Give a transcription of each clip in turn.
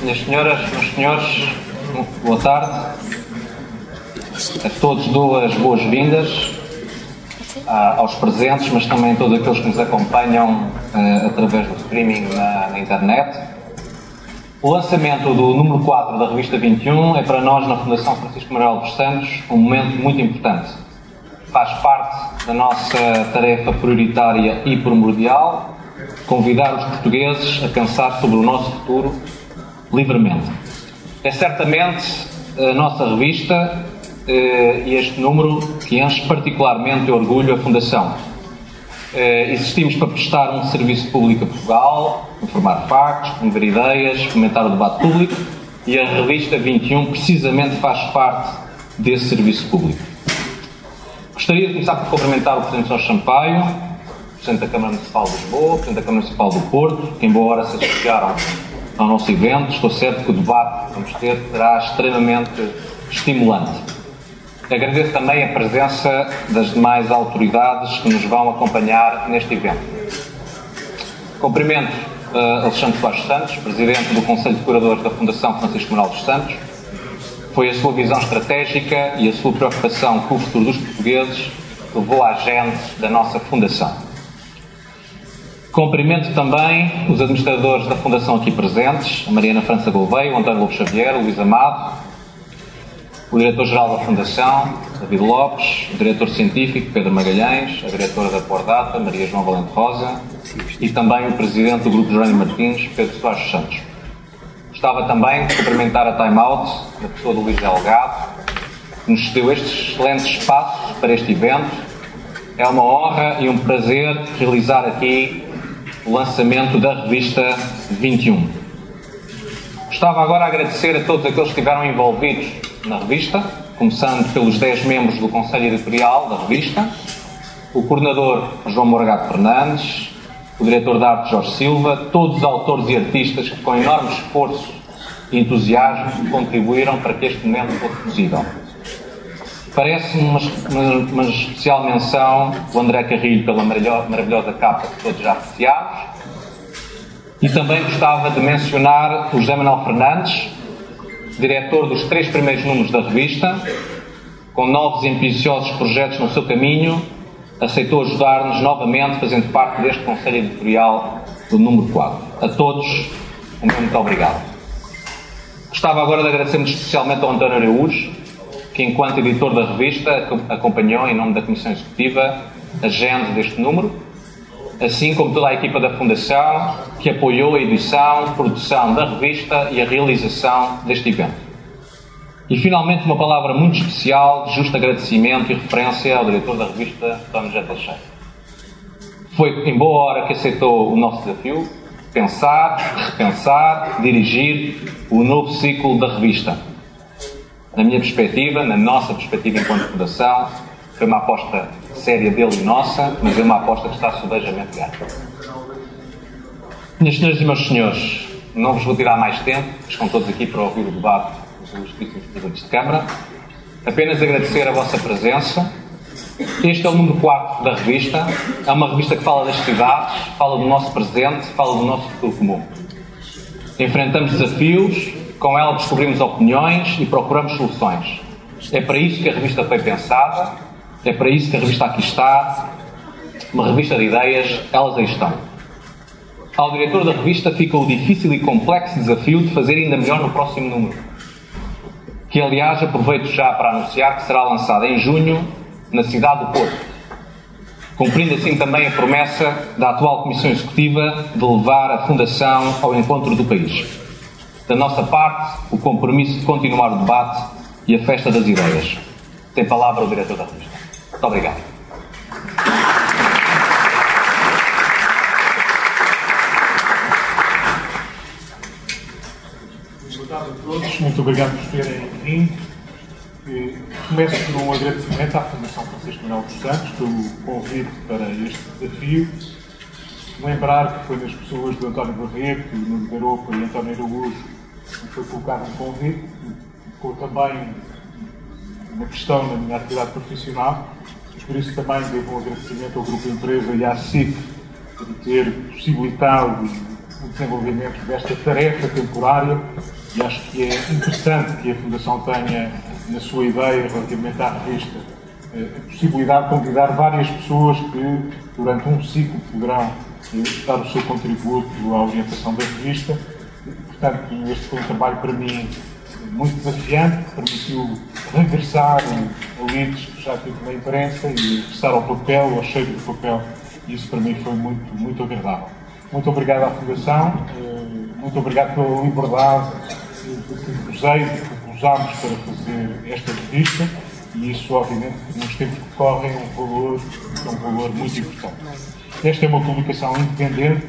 Minhas senhoras, meus senhores, boa tarde. A todos dou as boas-vindas aos presentes, mas também a todos aqueles que nos acompanham através do streaming na internet. O lançamento do número 4 da revista 21 é para nós, na Fundação Francisco Manuel dos Santos, um momento muito importante. Faz parte da nossa tarefa prioritária e primordial convidar os portugueses a pensar sobre o nosso futuro livremente. É certamente a nossa revista e este número que enche particularmente de orgulho a Fundação. Existimos para prestar um serviço público a Portugal, informar factos, promover ideias, fomentar o debate público, e a revista 21 precisamente faz parte desse serviço público. Gostaria de começar por cumprimentar o Presidente Jorge Sampaio, Presidente da Câmara Municipal de Lisboa, Presidente da Câmara Municipal do Porto, que em boa hora se associaram ao nosso evento. Estou certo que o debate que vamos ter será extremamente estimulante. Agradeço também a presença das demais autoridades que nos vão acompanhar neste evento. Cumprimento Alexandre Soares Santos, Presidente do Conselho de Curadores da Fundação Francisco Manuel dos Santos. Foi a sua visão estratégica e a sua preocupação com o futuro dos portugueses que levou à gênese da nossa Fundação. Cumprimento também os administradores da Fundação aqui presentes, a Mariana França Gouveia, o António Lobo Xavier, o Luís Amado, o Diretor-Geral da Fundação, David Lopes, o Diretor Científico, Pedro Magalhães, a Diretora da Pordata, Maria João Valente Rosa, e também o Presidente do Grupo Jerónimo Martins, Pedro Soares Santos. Gostava também de cumprimentar a Time Out, da pessoa do Luís Delgado, que nos cedeu estes excelentes espaços para este evento. É uma honra e um prazer realizar aqui o lançamento da revista 21. Gostava agora de agradecer a todos aqueles que estiveram envolvidos na revista, começando pelos 10 membros do Conselho Editorial da revista, o coordenador João Morgado Fernandes, o diretor de arte Jorge Silva, todos os autores e artistas que com enorme esforço e entusiasmo contribuíram para que este momento fosse possível. Parece-me uma especial menção o André Carrilho pela maravilhosa capa que todos já apreciámos, e também gostava de mencionar o José Manuel Fernandes, diretor dos 3 primeiros números da revista, com novos e ambiciosos projetos no seu caminho, aceitou ajudar-nos novamente, fazendo parte deste Conselho Editorial do número 4. A todos, um muito obrigado. Gostava agora de agradecer muito especialmente ao António Araújo, que enquanto editor da revista acompanhou, em nome da Comissão Executiva, a gênese deste número, assim como toda a equipa da Fundação, que apoiou a edição, produção da revista e a realização deste evento. E, finalmente, uma palavra muito especial de justo agradecimento e referência ao diretor da revista, António José Teixeira. Foi em boa hora que aceitou o nosso desafio, pensar, repensar, dirigir o novo ciclo da revista. Na minha perspectiva, na nossa perspectiva enquanto Fundação, foi uma aposta séria dele e nossa, mas é uma aposta que está subejamente ganha. Minhas senhoras e meus senhores, não vos vou tirar mais tempo, estão todos aqui para ouvir o debate dos ilustíssimos presidentes de Câmara. Apenas agradecer a vossa presença. Este é o número 4 da revista. É uma revista que fala das cidades, fala do nosso presente, fala do nosso futuro comum. Enfrentamos desafios, com ela descobrimos opiniões e procuramos soluções. É para isso que a revista foi pensada, é para isso que a revista aqui está. Uma revista de ideias, elas aí estão. Ao diretor da revista fica o difícil e complexo desafio de fazer ainda melhor no próximo número, que aliás aproveito já para anunciar que será lançado em junho na cidade do Porto, cumprindo assim também a promessa da atual Comissão Executiva de levar a Fundação ao encontro do país. Da nossa parte, o compromisso de continuar o debate e a festa das ideias. Tem palavra o diretor da revista. Muito obrigado. Boa tarde a todos. Muito obrigado por terem vindo. Começo por um agradecimento à Fundação Francisco Manuel dos Santos pelo convite para este desafio. Lembrar que foi das pessoas do António Barreto, Nuno Garopa e António Araújo que foi colocado um convite. Ficou também uma questão na minha atividade profissional. Por isso também devo um agradecimento ao Grupo Empresa e à SIC por ter possibilitado o desenvolvimento desta tarefa temporária e acho que é interessante que a Fundação tenha, na sua ideia relativamente à revista, a possibilidade de convidar várias pessoas que, durante um ciclo, poderão dar o seu contributo à orientação da revista. Portanto, este foi um trabalho para mim muito desafiante, que permitiu regressar a lides que já tive na imprensa e regressar ao papel, ao cheiro do papel, e isso para mim foi muito, muito agradável. Muito obrigado à Fundação, muito obrigado pela liberdade que usámos para fazer esta revista, e isso, obviamente, nos tempos que correm, é um valor muito importante. Esta é uma publicação independente,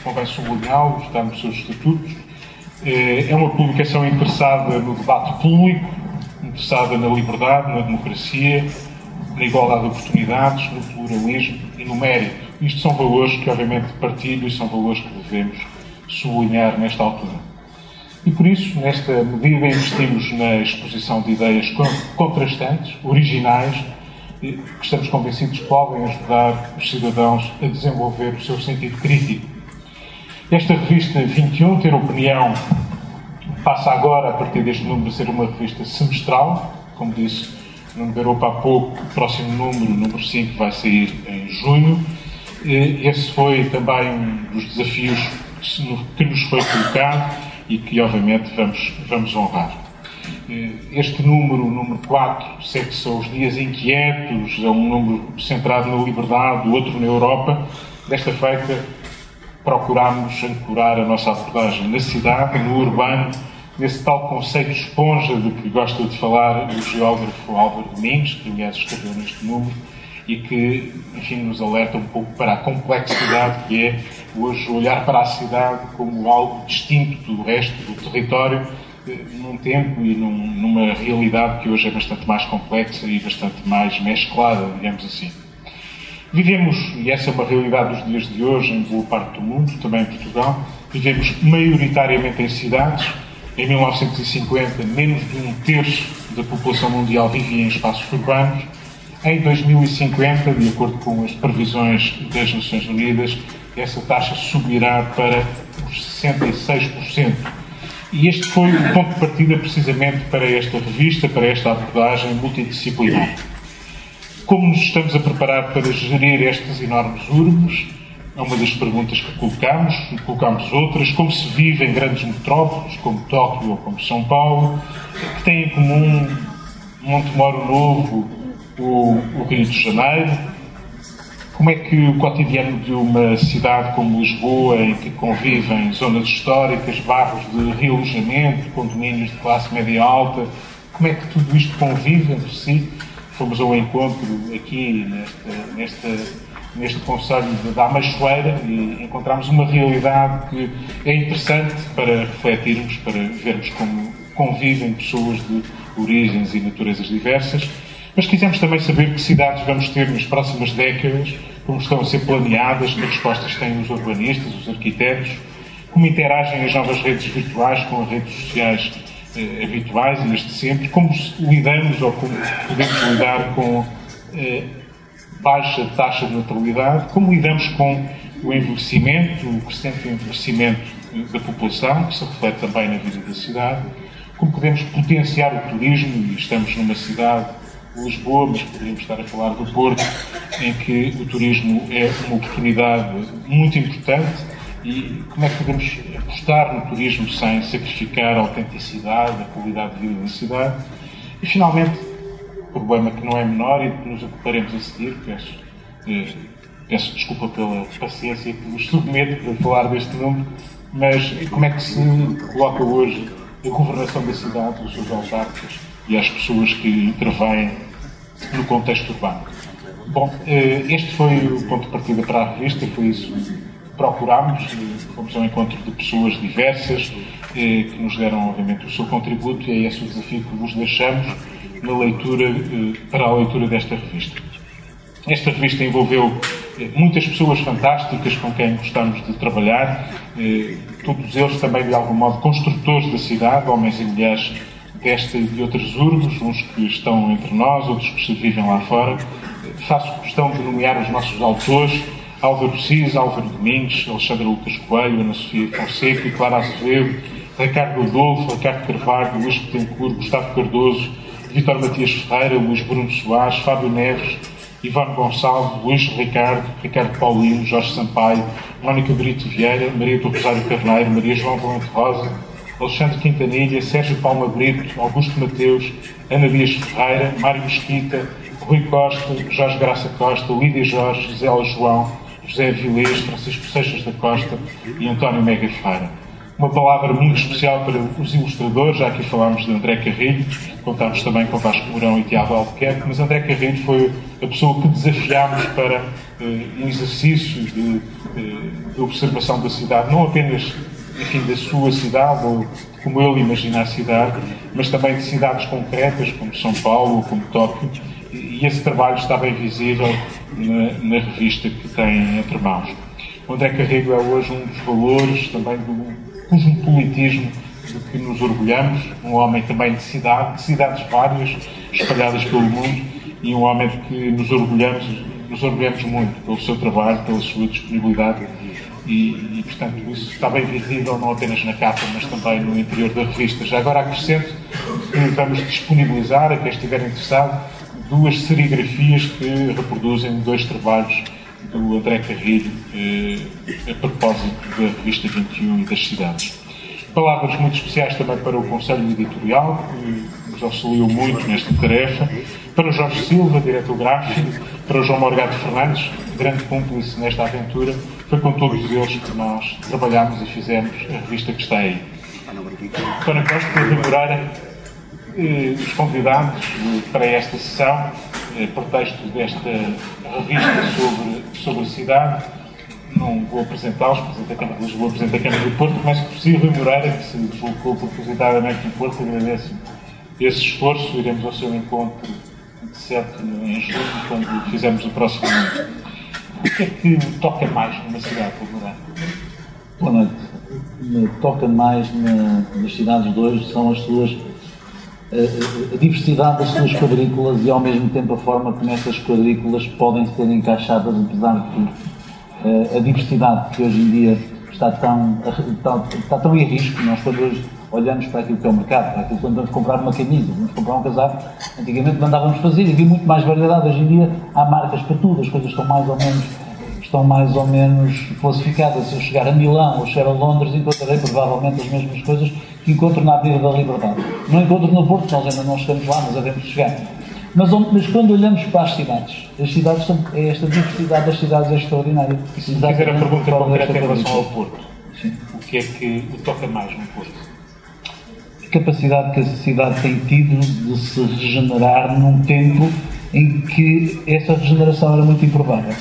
convém sublinhá-lo, está nos seus estatutos. É uma publicação interessada no debate público, interessada na liberdade, na democracia, na igualdade de oportunidades, no pluralismo e no mérito. Isto são valores que, obviamente, partilho e são valores que devemos sublinhar nesta altura. E por isso, nesta medida, investimos na exposição de ideias contrastantes, originais, que estamos convencidos que podem ajudar os cidadãos a desenvolver o seu sentido crítico. Esta revista 21, Ter Opinião, passa agora, a partir deste número, a ser uma revista semestral. Como disse Nuno Garopa há pouco, o próximo número 5, vai sair em junho. Esse foi também um dos desafios que nos foi colocado e que, obviamente, vamos honrar. Este número, o número 4, segue-se aos Dias Inquietos, é um número centrado na liberdade, o outro na Europa. Desta feita, procurámos ancorar a nossa abordagem na cidade, no urbano, nesse tal conceito de esponja de que gosta de falar o geógrafo Álvaro Domingos, que, aliás, escreveu neste número, e que, enfim, nos alerta um pouco para a complexidade que é hoje olhar para a cidade como algo distinto do resto do território, num tempo e numa realidade que hoje é bastante mais complexa e bastante mais mesclada, digamos assim. Vivemos, e essa é uma realidade dos dias de hoje, em boa parte do mundo, também em Portugal, vivemos maioritariamente em cidades. Em 1950, menos de um terço da população mundial vivia em espaços urbanos. Em 2050, de acordo com as previsões das Nações Unidas, essa taxa subirá para os 66%. E este foi o ponto de partida precisamente para esta revista, para esta abordagem multidisciplinar. Como nos estamos a preparar para gerir estas enormes urbes? É uma das perguntas que colocámos outras. Como se vive em grandes metrópoles, como Tóquio ou como São Paulo, que têm em comum Montemoro Novo, o Rio de Janeiro? Como é que o cotidiano de uma cidade como Lisboa, em que convivem zonas históricas, bairros de realojamento, condomínios de classe média alta, como é que tudo isto convive entre si? Fomos ao encontro aqui neste concelho da Amachoeira e encontramos uma realidade que é interessante para refletirmos, para vermos como convivem pessoas de origens e naturezas diversas. Mas quisemos também saber que cidades vamos ter nas próximas décadas, como estão a ser planeadas, que respostas têm os urbanistas, os arquitetos, como interagem as novas redes virtuais com as redes sociais habituais e as de sempre, como lidamos ou como podemos lidar com baixa taxa de natalidade, como lidamos com o envelhecimento, o crescente envelhecimento da população, que se reflete também na vida da cidade, como podemos potenciar o turismo, e estamos numa cidade, Lisboa, mas poderíamos estar a falar do Porto, em que o turismo é uma oportunidade muito importante, e como é que podemos apostar no turismo sem sacrificar a autenticidade, a qualidade de vida da cidade. E, finalmente, o problema que não é menor e que nos ocuparemos a seguir, peço desculpa pela paciência que vos submeto para falar deste número, mas como é que se coloca hoje a governação da cidade, os seus autarcas e as pessoas que intervêm no contexto urbano. Bom, este foi o ponto de partida para a revista, foi isso que procurámos, fomos ao encontro de pessoas diversas que nos deram, obviamente, o seu contributo, e é esse o desafio que vos deixamos na leitura, para a leitura desta revista. Esta revista envolveu muitas pessoas fantásticas com quem gostamos de trabalhar, todos eles também, de algum modo, construtores da cidade, homens e mulheres desta e de outras urbes, uns que estão entre nós, outros que se vivem lá fora. Faço questão de nomear os nossos autores: Álvaro Cis, Álvaro Domingos, Alexandra Lucas Coelho, Ana Sofia Fonseca, Clara Azevedo, Ricardo Adolfo, Ricardo Carvalho, Luís Betancourt, Gustavo Cardoso, Vítor Matias Ferreira, Luís Bruno Soares, Fábio Neves, Ivone Gonçalves, Luís Ricardo, Ricardo Paulino, Jorge Sampaio, Mónica Brito Vieira, Maria do Rosário Carneiro, Maria João Valente Rosa, Alexandre Quintanilha, Sérgio Palma Brito, Augusto Mateus, Ana Dias Ferreira, Mário Mesquita, Rui Costa, Jorge Graça Costa, Lídia Jorge, José L. João, José Avilés, Francisco Seixas da Costa e António Mega Ferreira. Uma palavra muito especial para os ilustradores, já aqui falámos de André Carrilho, contámos também com Vasco Mourão e Tiago Albuquerque, mas André Carrilho foi a pessoa que desafiámos para um exercício de observação da cidade, não apenas, enfim, da sua cidade, ou como ele imagina a cidade, mas também de cidades concretas, como São Paulo, como Tóquio, e esse trabalho está bem visível na revista que tem entre mãos. O André Carrilho é hoje um dos valores também do cosmopolitismo de que nos orgulhamos, um homem também de cidades várias, espalhadas pelo mundo, e um homem de que nos orgulhamos muito pelo seu trabalho, pela sua disponibilidade, e portanto isso está bem visível não apenas na capa, mas também no interior da revista. Já agora acrescento que vamos disponibilizar, a quem estiver interessado, 2 serigrafias que reproduzem 2 trabalhos do André Carrilho a propósito da revista 21 e das cidades. Palavras muito especiais também para o Conselho Editorial, que nos auxiliou muito nesta tarefa, para o Jorge Silva, diretor gráfico, para o João Morgado Fernandes, grande cúmplice nesta aventura. Foi com todos eles que nós trabalhámos e fizemos a revista que está aí. António Costa, Rui Moreira, os convidados para esta sessão, por texto desta revista sobre a cidade. Não vou apresentá-los, apresento a Câmara de Lisboa, apresento a Câmara do Porto, começo por si, Rui Moreira, que se deslocou propositadamente do Porto. Agradeço esse esforço. Iremos ao seu encontro de 7 em junho, quando fizermos o próximo ano. O que é que me toca mais numa cidade, Rui Moreira? Boa noite. Me toca mais nas cidades de hoje são as suas a diversidade das suas quadrículas e ao mesmo tempo a forma como essas quadrículas podem ser encaixadas, apesar de tudo. A diversidade que hoje em dia está tão em risco. Nós quando hoje olhamos para aquilo que é o mercado, para aquilo que vamos comprar uma camisa, vamos comprar um casaco, antigamente mandávamos fazer e havia muito mais variedade. Hoje em dia há marcas para tudo, as coisas estão mais ou menos classificadas. Se eu chegar a Milão ou chegar a Londres, encontrarei provavelmente as mesmas coisas que encontro na Avenida da Liberdade. Não encontro no Porto, nós ainda não chegamos lá, mas havemos de chegar. Mas quando olhamos para as cidades esta diversidade das cidades é extraordinária. E se fizer a pergunta concreta em relação ao Porto, sim, o que é que o toca mais no Porto? A capacidade que a cidade tem tido de se regenerar num tempo em que essa regeneração era muito improvável.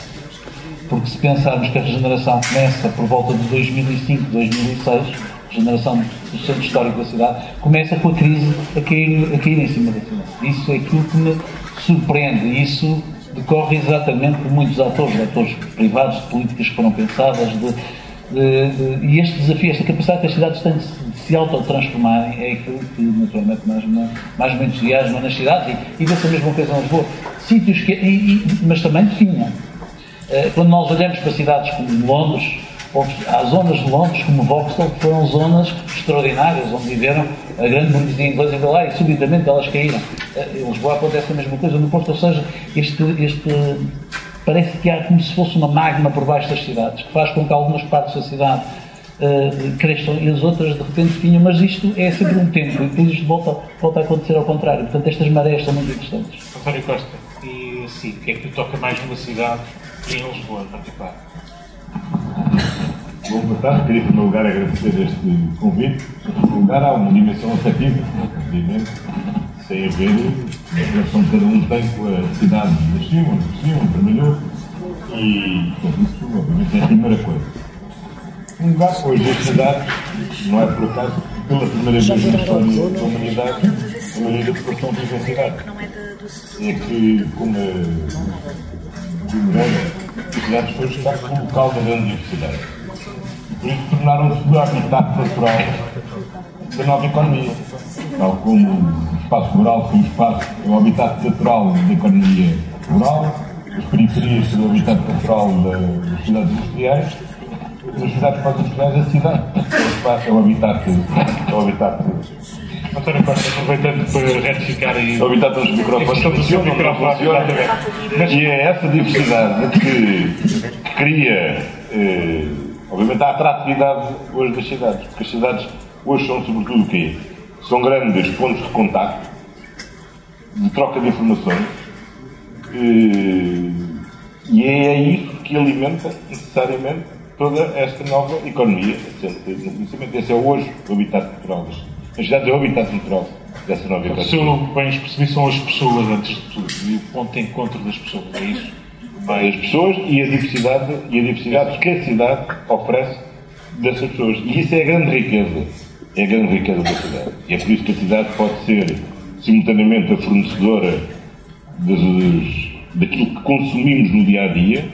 Porque se pensarmos que a regeneração começa por volta de 2005, 2006, a regeneração do centro histórico da cidade, começa com a crise a cair em cima da cidade. Isso é aquilo que me surpreende, e isso decorre exatamente por muitos atores privados, de políticas que foram pensadas, e este desafio, esta capacidade que as cidades têm de se autotransformarem é aquilo que naturalmente mais me entusiasma nas cidades, e vê-se a mesma coisa em Lisboa. Sítios mas também definem. Quando nós olhamos para cidades como Londres, há zonas de Londres como Vauxhall que foram zonas extraordinárias, onde viveram a grande burguesia inglesa e lá, e subitamente elas caíram. Em Lisboa acontece a mesma coisa, no Porto, ou seja, parece que há como se fosse uma magma por baixo das cidades, que faz com que algumas partes da cidade cresçam e as outras de repente finham, mas isto é sempre um tempo, e depois isto volta a acontecer ao contrário. Portanto, estas marés são muito interessantes. António Costa, e assim, o que é que te toca mais numa cidade e em Lisboa em particular? Boa tarde, queria em primeiro lugar agradecer este convite. Em primeiro lugar, há uma dimensão afetiva, obviamente, sem haver a relação que cada um tem com a cidade onde nasceu, onde trabalhou, e portanto, isso obviamente é a primeira coisa. Um lugar, hoje, a cidade, não é por acaso, pela primeira vez na história da humanidade, a maioria da população vive em cidade. É que, como a Moreira, as cidades foi estar como local da grande diversidade. Por isso tornaram-se o habitat natural da nova economia. Tal como o espaço rural foi o habitat natural da economia rural, as periferias são o habitat natural das cidades industriais, As cidades para os industriais, a cidade é o habitat. António Costa, aproveitando para retificar aí. O habitat dos microfones funciona. E é essa diversidade que cria, obviamente, a atratividade hoje das cidades. Porque as cidades hoje são, sobretudo, o quê? São grandes pontos de contacto, de troca de informações. E é isso que alimenta, necessariamente, toda esta nova economia, no conhecimento. Esse é hoje o habitat natural. As cidades é o habitat natural dessa nova economia. Se eu bem percebi, são as pessoas, antes de tudo, e o ponto de encontro das pessoas, é isso? As pessoas e a diversidade que a cidade oferece dessas pessoas. E isso é a grande riqueza. É a grande riqueza da cidade. E é por isso que a cidade pode ser, simultaneamente, a fornecedora daquilo que consumimos no dia-a-dia,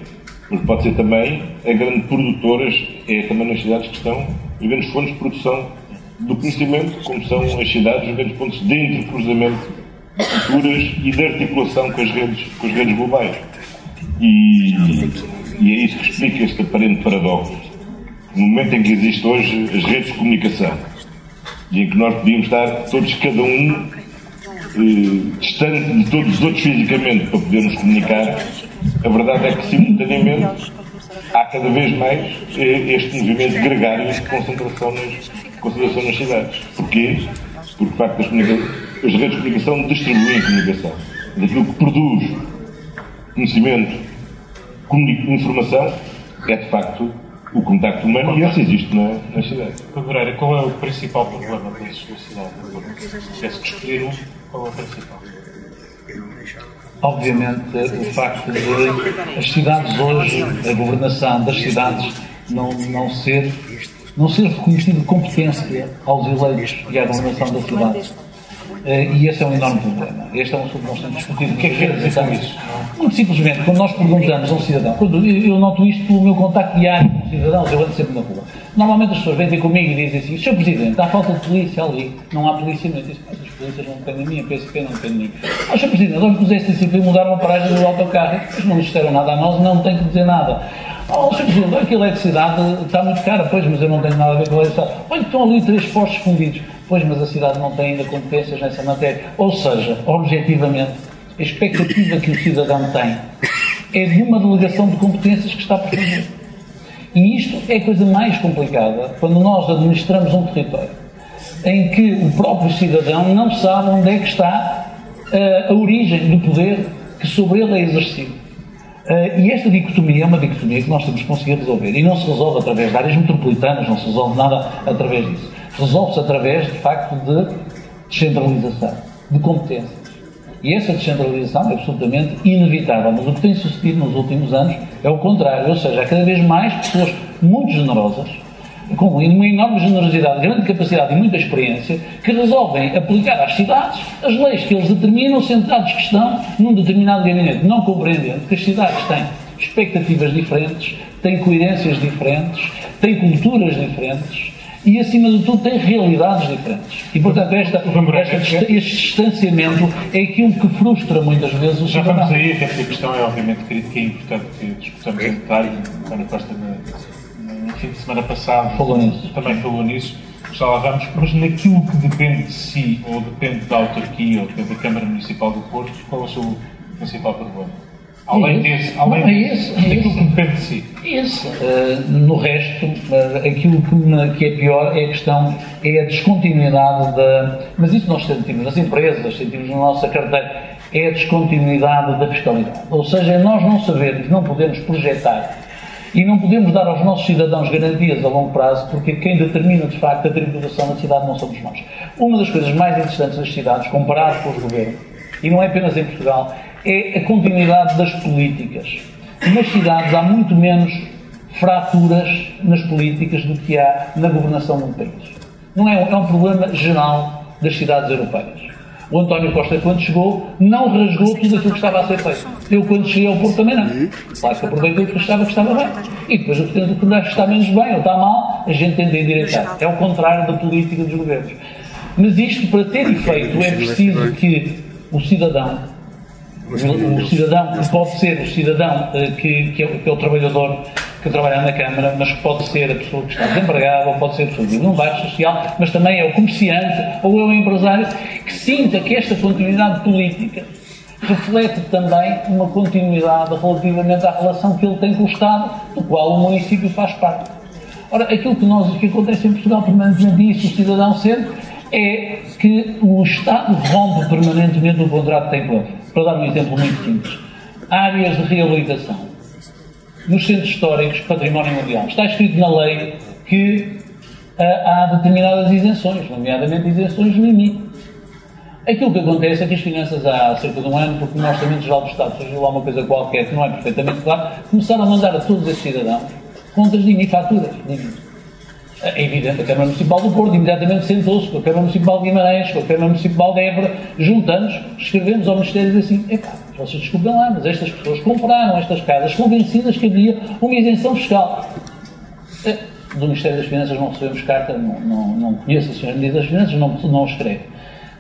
mas pode ser também a grande produtora, é também nas cidades que estão os grandes fontes de produção do conhecimento, como são as cidades, os grandes pontos de entrecruzamento de culturas e de articulação com as redes globais. E é isso que explica este aparente paradoxo. No momento em que existe hoje as redes de comunicação, e em que nós podíamos estar todos, cada um, distante de todos os outros fisicamente para podermos comunicar, a verdade é que simultaneamente há cada vez mais este movimento gregário de concentração nas cidades. Porquê? Porque, de facto, as redes de comunicação distribuem comunicação. Aquilo que produz conhecimento, informação, é de facto o contacto humano, e esse existe nas cidades. Pedreira, qual é o principal problema da cidade? Se tivesse que escolher um, qual é o principal? Obviamente, o facto de as cidades hoje, a governação das cidades, não ser reconhecido de competência aos eleitos e à governação da cidade. E esse é um enorme problema. Este é um assunto que nós temos discutido. O que é que quer dizer com isso? Muito simplesmente, quando nós perguntamos a um cidadão, eu noto isto pelo meu contacto diário com cidadãos, eu ando sempre na rua. Normalmente as pessoas vêm ter comigo e dizem assim: Sr. Presidente, há falta de polícia ali, não há policiamento. As polícias não dependem de mim, a PSP não depende de mim. Sr. Presidente, nós puseste assim para mudar uma paragem do autocarro, eles não nos disseram nada a nós, não tem que dizer nada. Sr. Presidente, olha que a eletricidade está muito cara, pois, mas eu não tenho nada a ver com a eletricidade. Olha que estão ali 3 postos fundidos. Pois, mas a cidade não tem ainda competências nessa matéria. Ou seja, objetivamente, a expectativa que o cidadão tem é de uma delegação de competências que está por fazer. E isto é a coisa mais complicada quando nós administramos um território em que o próprio cidadão não sabe onde é que está a origem do poder que sobre ele é exercido. E esta dicotomia é uma dicotomia que nós temos que conseguir resolver. E não se resolve através de áreas metropolitanas, não se resolve nada através disso. Resolve-se através, de facto, de descentralização, de competências. E essa descentralização é absolutamente inevitável. Mas o que tem sucedido nos últimos anos é o contrário. Ou seja, há cada vez mais pessoas muito generosas, com uma enorme generosidade, grande capacidade e muita experiência, que resolvem aplicar às cidades as leis que eles determinam, sentados que estão num determinado gabinete, não compreendendo que as cidades têm expectativas diferentes, têm coerências diferentes, têm culturas diferentes e, acima de tudo, têm realidades diferentes. E, portanto, este distanciamento é aquilo que frustra muitas vezes o cidadão. Já vamos aí, até porque a questão é, obviamente, crítica e importante que discutamos em detalhe. António Costa, no fim de semana passado, também falou nisso. Já lá vamos, mas naquilo que depende de si, ou depende da autarquia, ou depende da Câmara Municipal do Porto, qual é o seu principal problema? Além daquilo que depende de si. No resto, aquilo que é pior é a questão, é a descontinuidade mas isso nós sentimos nas empresas, sentimos na nossa carteira, é a descontinuidade da fiscalidade. Ou seja, nós não sabemos, não podemos projetar e não podemos dar aos nossos cidadãos garantias a longo prazo, porque quem determina de facto a tributação na cidade não somos nós. Uma das coisas mais interessantes das cidades, comparado com os governos, e não é apenas em Portugal, é a continuidade das políticas. Nas cidades há muito menos fraturas nas políticas do que há na governação de um país. Não é um problema geral das cidades europeias. O António Costa, quando chegou, não rasgou tudo aquilo que estava a ser feito. Eu, quando cheguei ao Porto, também não. Claro que aproveitei o que achava que estava bem. E depois, o que está menos bem ou está mal, a gente tenta endireitar. É o contrário da política dos governos. Mas isto, para ter efeito, é preciso que o cidadão que pode ser o cidadão que é o trabalhador, que trabalha na Câmara, mas que pode ser a pessoa que está desempregada, ou pode ser a pessoa que vive num bairro social, mas também é o comerciante ou é o empresário que sinta que esta continuidade política reflete também uma continuidade relativamente à relação que ele tem com o Estado, do qual o município faz parte. Ora, aquilo que acontece em Portugal permanentemente, e isso o cidadão sente, é que o Estado rompe permanentemente o contrato que tem com ele. Para dar um exemplo muito simples, áreas de reabilitação nos centros históricos, património mundial. Está escrito na lei que há determinadas isenções, nomeadamente isenções limite. Aquilo que acontece é que as finanças, há cerca de um ano, porque no Orçamento Geral do Estado surgiu lá uma coisa qualquer que não é perfeitamente claro, começaram a mandar a todos esses cidadãos contas de IMI e faturas. É evidente, a Câmara Municipal do Porto imediatamente sentou-se com a Câmara Municipal de Guimarães, com a Câmara Municipal de Évora, juntamos, escrevemos ao Ministério e dizemos assim: epá, vocês desculpem lá, mas estas pessoas compraram estas casas convencidas que havia uma isenção fiscal. Do Ministério das Finanças não recebemos carta, não conheço a senhora Ministra das Finanças, não escreve.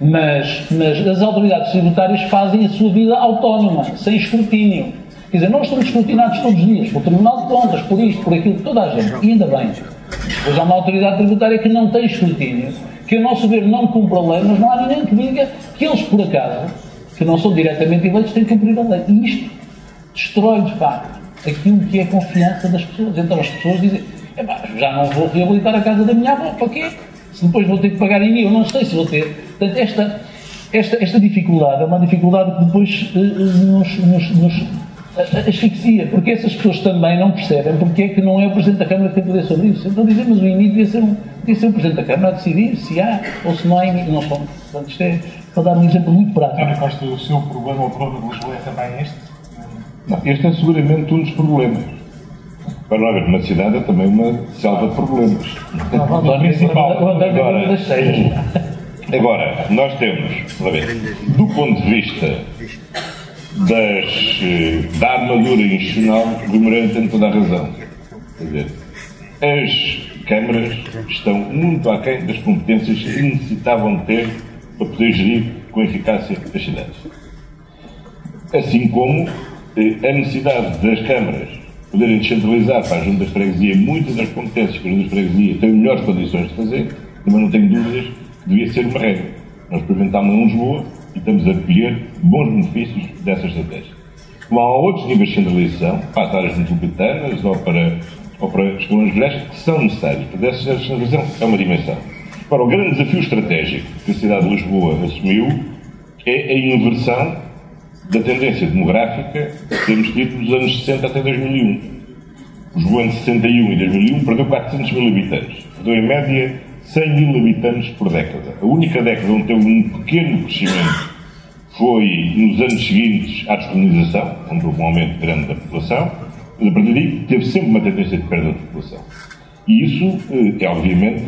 Mas as autoridades tributárias fazem a sua vida autónoma, sem escrutínio. Quer dizer, nós estamos escrutinados todos os dias, pelo Tribunal de Contas, por isto, por aquilo, toda a gente, e ainda bem. Pois há uma autoridade tributária que não tem escrutínio, que o nosso governo não cumpre a lei, mas não há ninguém que diga que eles, por acaso, que não são diretamente eleitos, têm que cumprir a lei. E isto destrói, de facto, aquilo que é a confiança das pessoas. Então as pessoas dizem: já não vou reabilitar a casa da minha avó, para quê? Se depois vou ter que pagar em mim, eu não sei se vou ter. Portanto, esta dificuldade é uma dificuldade que depois nos asfixia, porque essas pessoas também não percebem porque é que não é o Presidente da Câmara que tem poder sobre isso. Então dizem, mas o IMI devia ser o Presidente da Câmara a decidir se há ou se não há IMI. Não são. Portanto, isto é para dar um exemplo muito prático. António Costa, o seu problema, ou o problema de Lisboa, é também este? Não, este é seguramente um dos problemas. Para nós, uma cidade é também uma selva de problemas. Agora, nós temos, do ponto de vista da armadura institucional, o Guimarães tem toda a razão. Quer dizer, as câmaras estão muito aquém das competências que necessitavam de ter para poder gerir com eficácia as cidades. Assim como a necessidade das câmaras poderem descentralizar para a Junta de Freguesia muitas das competências que a Junta de Freguesia tem melhores condições de fazer, também não tenho dúvidas que devia ser uma regra. Nós experimentámos em Lisboa e estamos a colher bons benefícios dessa estratégia. Como há outros níveis de centralização, para as áreas metropolitanas ou para as colônias rurais, que são necessários. Portanto, essa centralização é uma dimensão. Agora, o grande desafio estratégico que a cidade de Lisboa assumiu é a inversão da tendência demográfica que temos tido dos anos 60 até 2001. Lisboa, entre 61 e 2001, perdeu 400 mil habitantes. Perdeu, em média, 100 mil habitantes por década. A única década onde teve um pequeno crescimento foi nos anos seguintes à descolonização, onde houve um aumento grande da população, mas a partir daí teve sempre uma tendência de perda de população. E isso é, obviamente,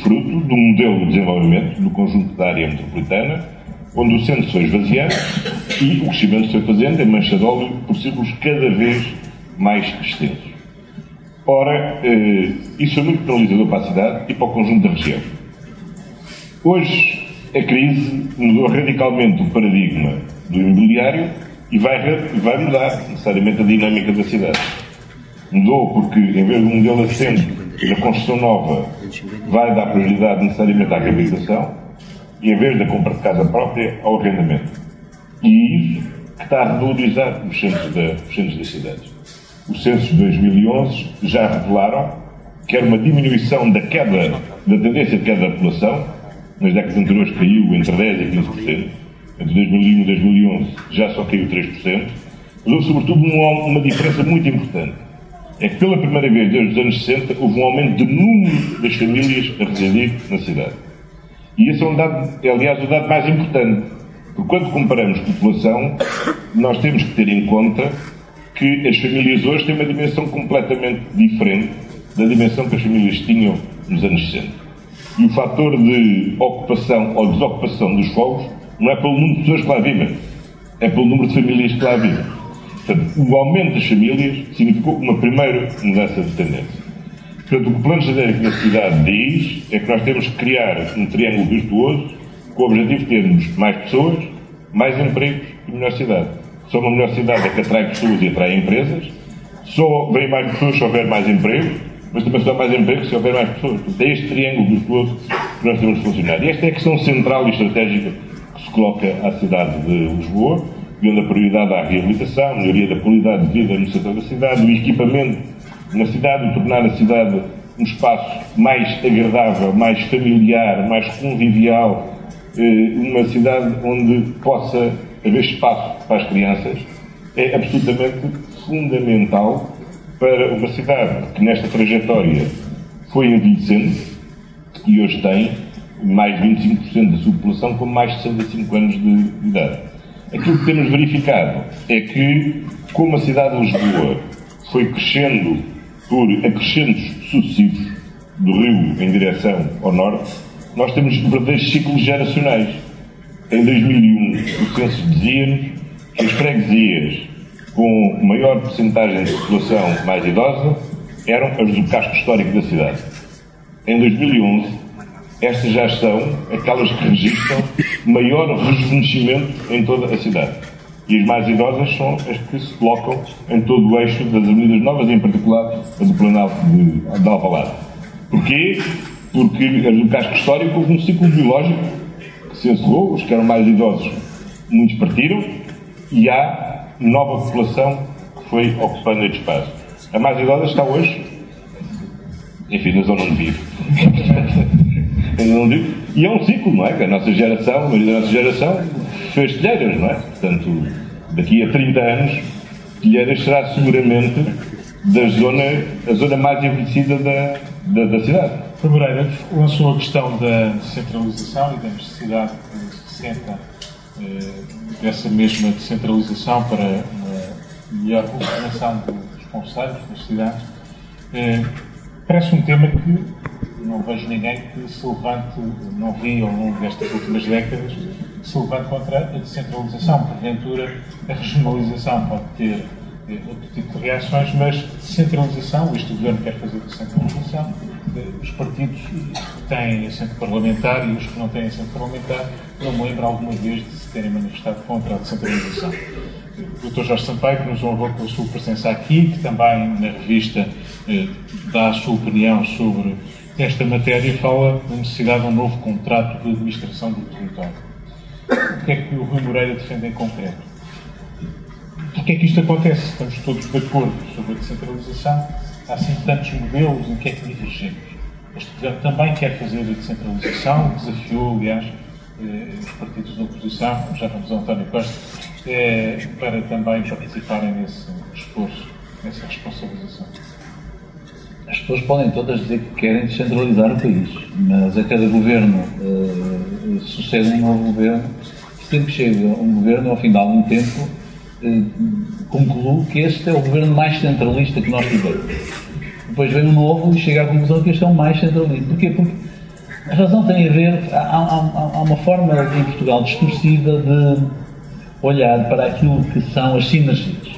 fruto de um modelo de desenvolvimento do conjunto da área metropolitana, onde o centro foi esvaziando e o crescimento foi fazendo em mancha de óleo por círculos cada vez mais extensos. Ora, isso é muito penalizador para a cidade e para o conjunto da região. Hoje, a crise mudou radicalmente o paradigma do imobiliário e vai mudar necessariamente a dinâmica da cidade. Mudou porque, em vez de um modelo assente na construção nova, vai dar prioridade necessariamente à reabilitação e, em vez da compra de casa própria, ao arrendamento. E isso que está a revalorizar os centros das cidades. Os censos de 2011 já revelaram que era uma diminuição da tendência de queda da população. Nas décadas anteriores caiu entre 10% e 15%. Entre 2001 e 2011 já só caiu 3%. Mas houve, sobretudo, uma diferença muito importante. É que, pela primeira vez desde os anos 60, houve um aumento do número das famílias a residir na cidade. E esse é um dado, aliás, o dado mais importante. Porque quando comparamos população, nós temos que ter em conta que as famílias hoje têm uma dimensão completamente diferente da dimensão que as famílias tinham nos anos 60. E o fator de ocupação ou desocupação dos fogos não é pelo número de pessoas que lá vivem, é pelo número de famílias que lá vivem. Portanto, o aumento das famílias significou uma primeira mudança de tendência. Portanto, o que o Plano Estratégico da cidade diz é que nós temos que criar um triângulo virtuoso com o objetivo de termos mais pessoas, mais empregos e melhor cidade. Só uma melhor cidade é que atrai pessoas e atrai empresas. Só vem mais pessoas se houver mais emprego, mas também só há mais emprego se houver mais pessoas. Portanto, é este triângulo dos todos que nós temos de funcionar. E esta é a questão central e estratégica que se coloca à cidade de Lisboa, dando a prioridade à reabilitação, a melhoria da qualidade de vida no centro da cidade, o equipamento na cidade, o tornar a cidade um espaço mais agradável, mais familiar, mais convivial, uma cidade onde possa haver espaço para as crianças, é absolutamente fundamental para uma cidade que nesta trajetória foi envelhecendo e hoje tem mais de 25% da sua população com mais de 65 anos de idade. Aquilo que temos verificado é que, como a cidade de Lisboa foi crescendo por acrescentos sucessivos do rio em direção ao norte, nós temos verdadeiros ciclos geracionais. Em 2001, o censo dizia-nos que as freguesias com maior percentagem de população mais idosa eram as do casco histórico da cidade. Em 2011, estas já são aquelas que registram maior rejuvenescimento em toda a cidade. E as mais idosas são as que se colocam em todo o eixo das avenidas novas, em particular a do Planalto de Alvalade. Porquê? Porque as do casco histórico houve um ciclo biológico que se encerrou, os que eram mais idosos, muitos partiram, e há nova população que foi ocupando este espaço. A mais idosa está hoje, enfim, na zona onde vive. E é um ciclo, não é? Que a nossa geração, a maioria da nossa geração, fez telheiras, não é? Portanto, daqui a 30 anos, Telheiras será seguramente a zona mais envelhecida da cidade. O Moreira lançou a questão da descentralização e da necessidade que se senta dessa mesma descentralização para uma melhor governação dos concelhos, das cidades. Parece um tema que não vejo ninguém que se levante, não vi ao longo destas últimas décadas, se levante contra a descentralização. Porventura, a regionalização pode ter outro tipo de reações, mas descentralização, este governo quer fazer descentralização, os partidos que têm assento parlamentar e os que não têm assento parlamentar, não me lembro alguma vez de se terem manifestado contra a descentralização. O Dr. Jorge Sampaio, que nos honrou com a sua presença aqui, que também na revista dá a sua opinião sobre esta matéria, fala da necessidade de um novo contrato de administração do território. O que é que o Rui Moreira defende em concreto? Porquê é que isto acontece? Estamos todos de acordo sobre a descentralização. Há assim tantos modelos em que é que divergimos. Este governo também quer fazer a descentralização, desafiou, aliás, os partidos da oposição, já vamos ao António Costa, para também participarem nesse esforço, nessa responsabilização. As pessoas podem todas dizer que querem descentralizar o país, mas a cada governo sucede um novo governo. Sempre chega um governo, ao fim de algum tempo, concluo que este é o governo mais centralista que nós tivemos. Depois vem um novo e chega à conclusão que este é o mais centralista. Porquê? Porque a razão tem a ver, há uma forma em Portugal distorcida de olhar para aquilo que são as sinergias.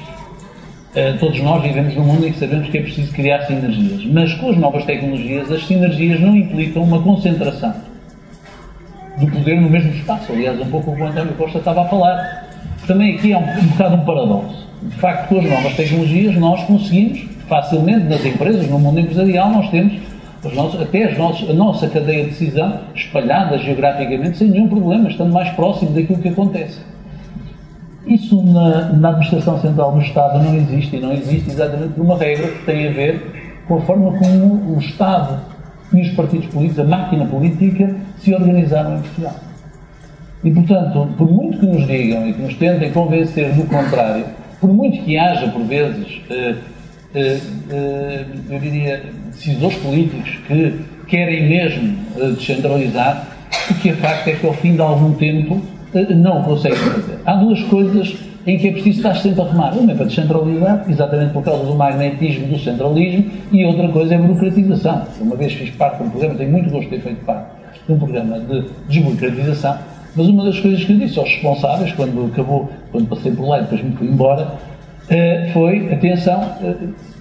Todos nós vivemos num mundo em que sabemos que é preciso criar sinergias, mas com as novas tecnologias as sinergias não implicam uma concentração do poder no mesmo espaço. Aliás, um pouco o que o António Costa estava a falar. Também aqui é um bocado um paradoxo. De facto, com as novas tecnologias nós conseguimos facilmente, nas empresas, no mundo empresarial, nós temos a nossa cadeia de decisão espalhada geograficamente sem nenhum problema, estando mais próximo daquilo que acontece. Isso na administração central do Estado não existe, e não existe exatamente por uma regra que tem a ver com a forma como o Estado e os partidos políticos, a máquina política, se organizaram em Portugal. E, portanto, por muito que nos digam e que nos tentem convencer do contrário, por muito que haja, por vezes, eu diria, decisores políticos que querem mesmo descentralizar, o que é facto é que, ao fim de algum tempo, não o conseguem fazer. Há duas coisas em que é preciso estar sempre a remar. Uma é para descentralizar, exatamente por causa do magnetismo do centralismo, e outra coisa é a burocratização. Uma vez fiz parte de um programa, tenho muito gosto de ter feito parte de um programa de desburocratização, mas uma das coisas que eu disse aos responsáveis, quando passei por lá e depois me fui embora, foi, atenção,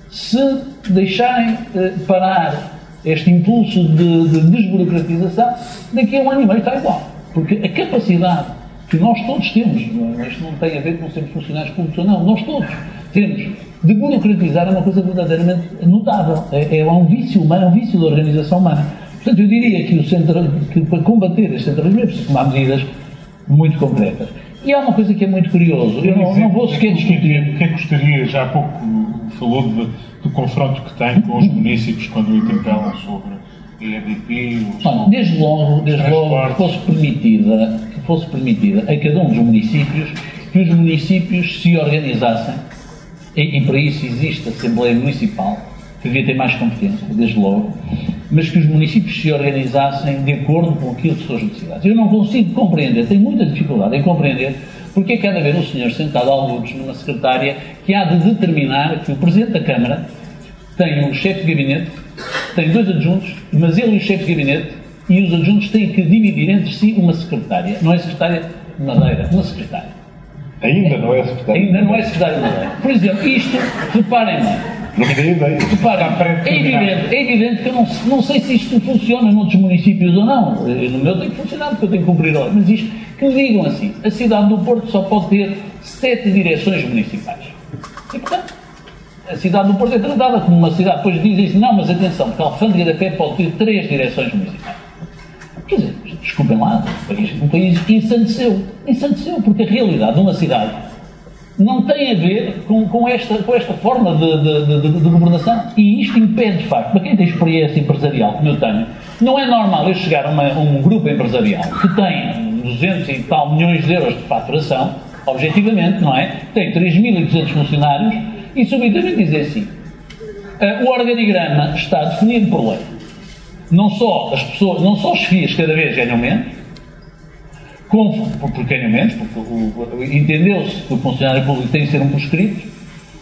se deixarem parar este impulso de desburocratização, daqui a 1 ano e meio está igual. Porque a capacidade que nós todos temos, isto não tem a ver com sermos funcionários públicos ou não, nós todos temos de burocratizar é uma coisa verdadeiramente notável. É um vício humano, é um vício da organização humana. Portanto, eu diria que para combater este centralismo é preciso tomar medidas muito concretas. E há uma coisa que é muito curioso, eu não vou sequer discutir. O que é que gostaria, já há pouco falou do confronto que tem com os municípios quando o interpelam sobre a EDP, desde logo que fosse permitida a cada um dos municípios que os municípios se organizassem, e para isso existe a Assembleia Municipal, que devia ter mais competência, desde logo, mas que os municípios se organizassem de acordo com aquilo que são as necessidades. Eu não consigo compreender, tenho muita dificuldade em compreender porque é que há de haver um senhor sentado alguns numa secretária que há de determinar que o Presidente da Câmara tem um chefe de gabinete, tem 2 adjuntos, mas ele e o chefe de gabinete e os adjuntos têm que dividir entre si uma secretária. Não é secretária de Madeira, uma secretária. Ainda não é secretária. Ainda não é secretária de Madeira. Por exemplo, isto, reparem bem. É evidente que eu não sei se isto funciona noutros municípios ou não. No meu tem que funcionar porque eu tenho que cumprir a lei. Mas isto, que me digam assim, a cidade do Porto só pode ter 7 direções municipais. E, portanto, a cidade do Porto é tratada como uma cidade. Depois dizem-se, não, mas atenção, porque a Alfândega da Fé pode ter 3 direções municipais. Quer dizer, desculpem lá, o país ensandeceu, porque a realidade de uma cidade não tem a ver com esta forma de governação. E isto impede, de facto, para quem tem experiência empresarial, como eu tenho, não é normal eu chegar a um grupo empresarial que tem 200 e tal milhões de euros de faturação, objetivamente, não é? Tem 3.200 funcionários e subitamente dizer assim, o organigrama está definido por lei. Não só os FIAs cada vez ganham menos, porque ganham menos, porque entendeu-se que o funcionário público tem que ser um proscrito.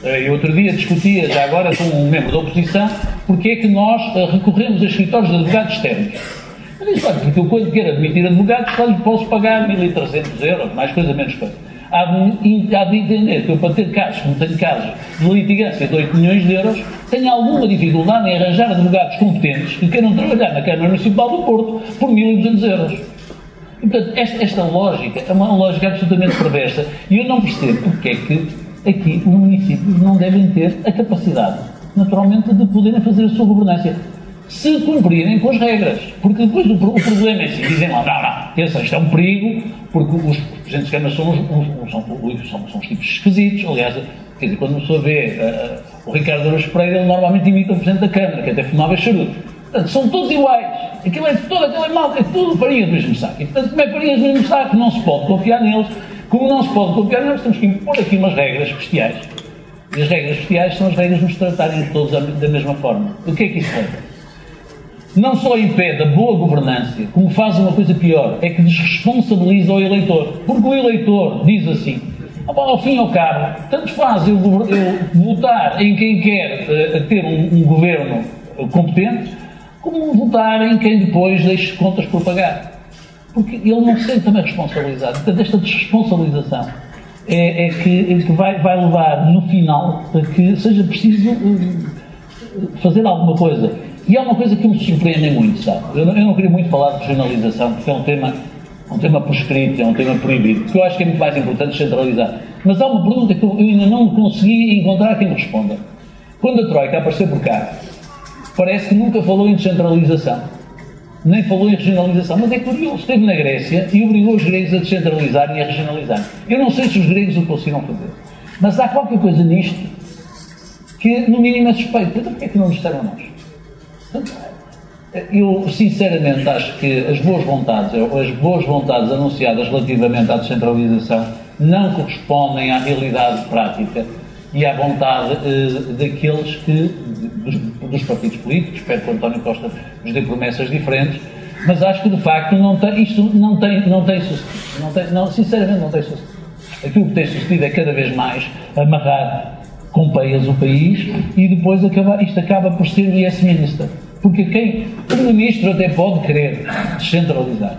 Eu outro dia discutia, já agora com um membro da oposição, porque é que nós recorremos a escritórios de advogados externos. Eu disse, olha, porque eu quando quero admitir advogados, só lhe posso pagar 1.300 euros, mais coisa, menos coisa. Há de entender que eu, para ter casos, como tenho casos de litigância de 8 milhões de euros, tenho alguma dificuldade em arranjar advogados competentes que queiram trabalhar na Câmara Municipal do Porto por 1.200 euros. E, portanto, esta lógica é uma lógica absolutamente perversa e eu não percebo porque é que aqui os municípios não devem ter a capacidade, naturalmente, de poderem fazer a sua governança, se cumprirem com as regras. Porque depois o problema é assim, dizem lá, não, atenção, isto é um perigo, porque os presidentes de Câmara são os tipos esquisitos. Aliás, quer dizer, quando uma pessoa vê o Ricardo Araújo Pereira, ele normalmente imita o Presidente da Câmara, que até fumava charuto. Portanto, são todos iguais. Aquilo é mal, é tudo farinha do mesmo saco. E, portanto, como é farinha do mesmo saco, não se pode confiar neles. Como não se pode confiar neles, temos que impor aqui umas regras bestiais. E as regras bestiais são as regras de nos tratarem todos da mesma forma. O que é que isso leva? Não só impede a boa governança, como faz uma coisa pior, é que desresponsabiliza o eleitor. Porque o eleitor diz assim, ao fim e ao cabo, tanto faz eu votar em quem quer ter um governo competente, como votar em quem depois deixe contas por pagar. Porque ele não se sente também responsabilizado. Portanto, esta desresponsabilização é que vai levar, no final, a que seja preciso fazer alguma coisa. E há uma coisa que me surpreende muito, sabe? Eu não queria muito falar de regionalização, porque é um tema prescrito, é um tema proibido, porque eu acho que é muito mais importante descentralizar. Mas há uma pergunta que eu ainda não consegui encontrar quem me responda. Quando a Troika apareceu por cá, parece que nunca falou em descentralização, nem falou em regionalização, mas é curioso, esteve na Grécia e obrigou os gregos a descentralizarem e a regionalizarem. Eu não sei se os gregos o conseguiram fazer, mas há qualquer coisa nisto que, no mínimo, é suspeito. Então, porquê é que não nos disseram a nós? Eu, sinceramente, acho que as boas vontades anunciadas relativamente à descentralização não correspondem à realidade prática e à vontade daqueles dos partidos políticos. Espero que o António Costa nos dê promessas diferentes, mas acho que, de facto, isto não tem sucedido. Sinceramente, não tem sucedido. Aquilo que tem sucedido é cada vez mais amarrar com peias o país e depois isto acaba por ser o yes minister. Porque o ministro até pode querer descentralizar,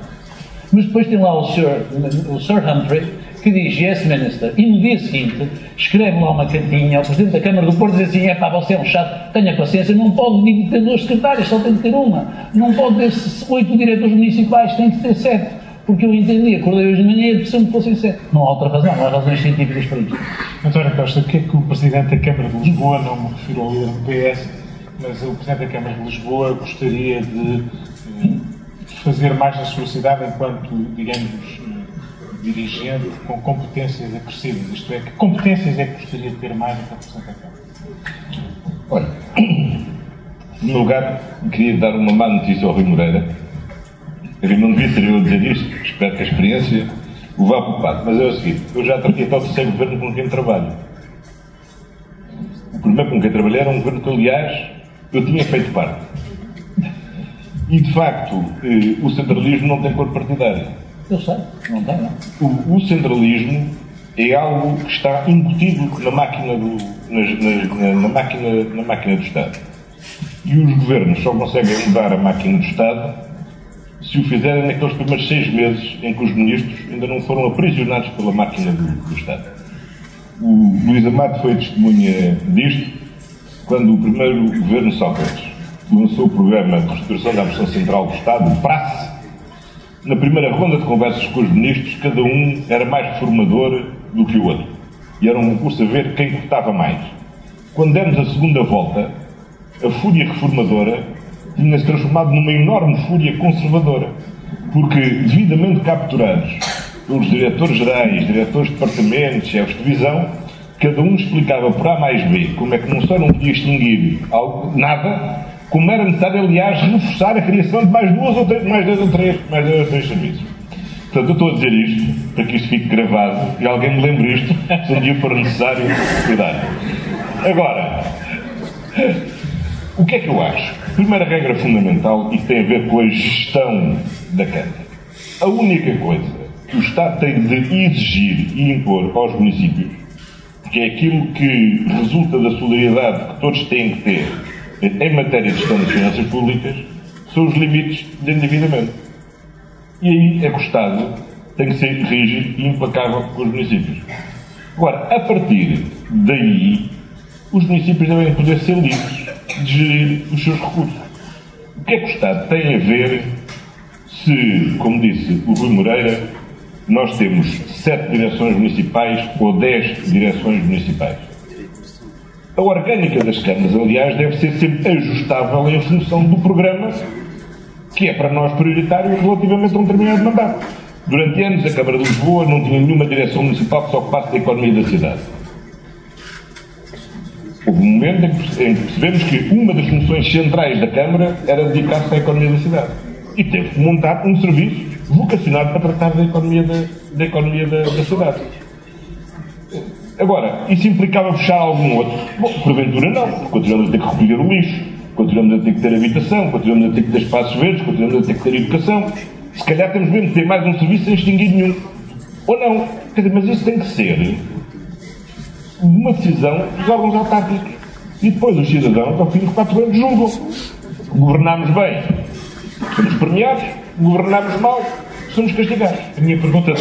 mas depois tem lá o Sir Humphrey que diz yes minister e no dia seguinte escreve lá uma cartinha ao Presidente da Câmara do Porto e diz assim, você é um chato, tenha paciência, não pode ter 2 secretárias, só tem que ter uma, não pode ter 8 diretores municipais, tem que ter 7. porque eu entendi, acordei hoje de manhã e pensei que fosse incêndio. Não há outra razão, não há razões científicas para isto. António Costa, o que é que o Presidente da Câmara de Lisboa, não me refiro ao líder do PS, mas o Presidente da Câmara de Lisboa gostaria de fazer mais na sua cidade enquanto, digamos, dirigente com competências acrescidas? Isto é, que competências é que gostaria de ter mais enquanto Presidente da Câmara? Olha, em primeiro lugar, queria dar uma má notícia ao Rui Moreira. Eu não devia ser eu a dizer isto, espero que a experiência o vá poupar. Mas é o seguinte, eu já tratei até o terceiro governo com quem trabalho. O primeiro com quem trabalhei era um governo que, aliás, eu tinha feito parte. E, de facto, o centralismo não tem cor partidária. Eu sei, não tem, não. O centralismo é algo que está incutido na máquina na máquina do Estado. E os governos só conseguem mudar a máquina do Estado se o fizerem naqueles primeiros 6 meses em que os ministros ainda não foram aprisionados pela máquina do Estado. O Luís Amado foi testemunha disto quando o primeiro governo Sócrates lançou o programa de reestruturação da Administração Central do Estado, o PRACE. Na primeira ronda de conversas com os ministros, cada um era mais reformador do que o outro. E era um concurso a ver quem votava mais. Quando demos a segunda volta, a fúria reformadora tinha-se transformado numa enorme fúria conservadora, porque, devidamente capturados pelos diretores-gerais, diretores de departamentos, chefes de divisão, cada um explicava por A mais B como é que não só não podia extinguir nada, como era necessário, aliás, reforçar a criação de mais dois ou três serviços. Portanto, eu estou a dizer isto para que isto fique gravado e alguém me lembre isto se um dia for necessário cuidar. Agora, o que é que eu acho? Primeira regra fundamental, e que tem a ver com a gestão da Câmara. A única coisa que o Estado tem de exigir e impor aos municípios, que é aquilo que resulta da solidariedade que todos têm que ter em matéria de gestão das finanças públicas, são os limites de endividamento. E aí é que o Estado tem que ser rígido e implacável com os municípios. Agora, a partir daí, os municípios devem poder ser livres de gerir os seus recursos. O que é que o Estado tem a ver se, como disse o Rui Moreira, nós temos 7 direções municipais ou 10 direções municipais? A orgânica das câmaras, aliás, deve ser sempre ajustável em função do programa que é para nós prioritário relativamente a um determinado mandato. Durante anos, a Câmara de Lisboa não tinha nenhuma direção municipal que se ocupasse da economia da cidade. Houve um momento em que percebemos que uma das funções centrais da Câmara era dedicar-se à economia da cidade. E teve que montar um serviço vocacionado para tratar da economia da cidade. Agora, isso implicava fechar algum outro? Bom, porventura não. Continuamos a ter que recolher o lixo, continuamos a ter que ter habitação, continuamos a ter que ter espaços verdes, continuamos a ter que ter educação. Se calhar temos mesmo que ter mais um serviço sem extinguir nenhum. Ou não. Quer dizer, mas isso tem que ser uma decisão dos órgãos autárquicos. E depois os cidadãos, ao fim de 4 anos, julgam. Governámos bem, somos premiados. Governámos mal, somos castigados. A minha pergunta é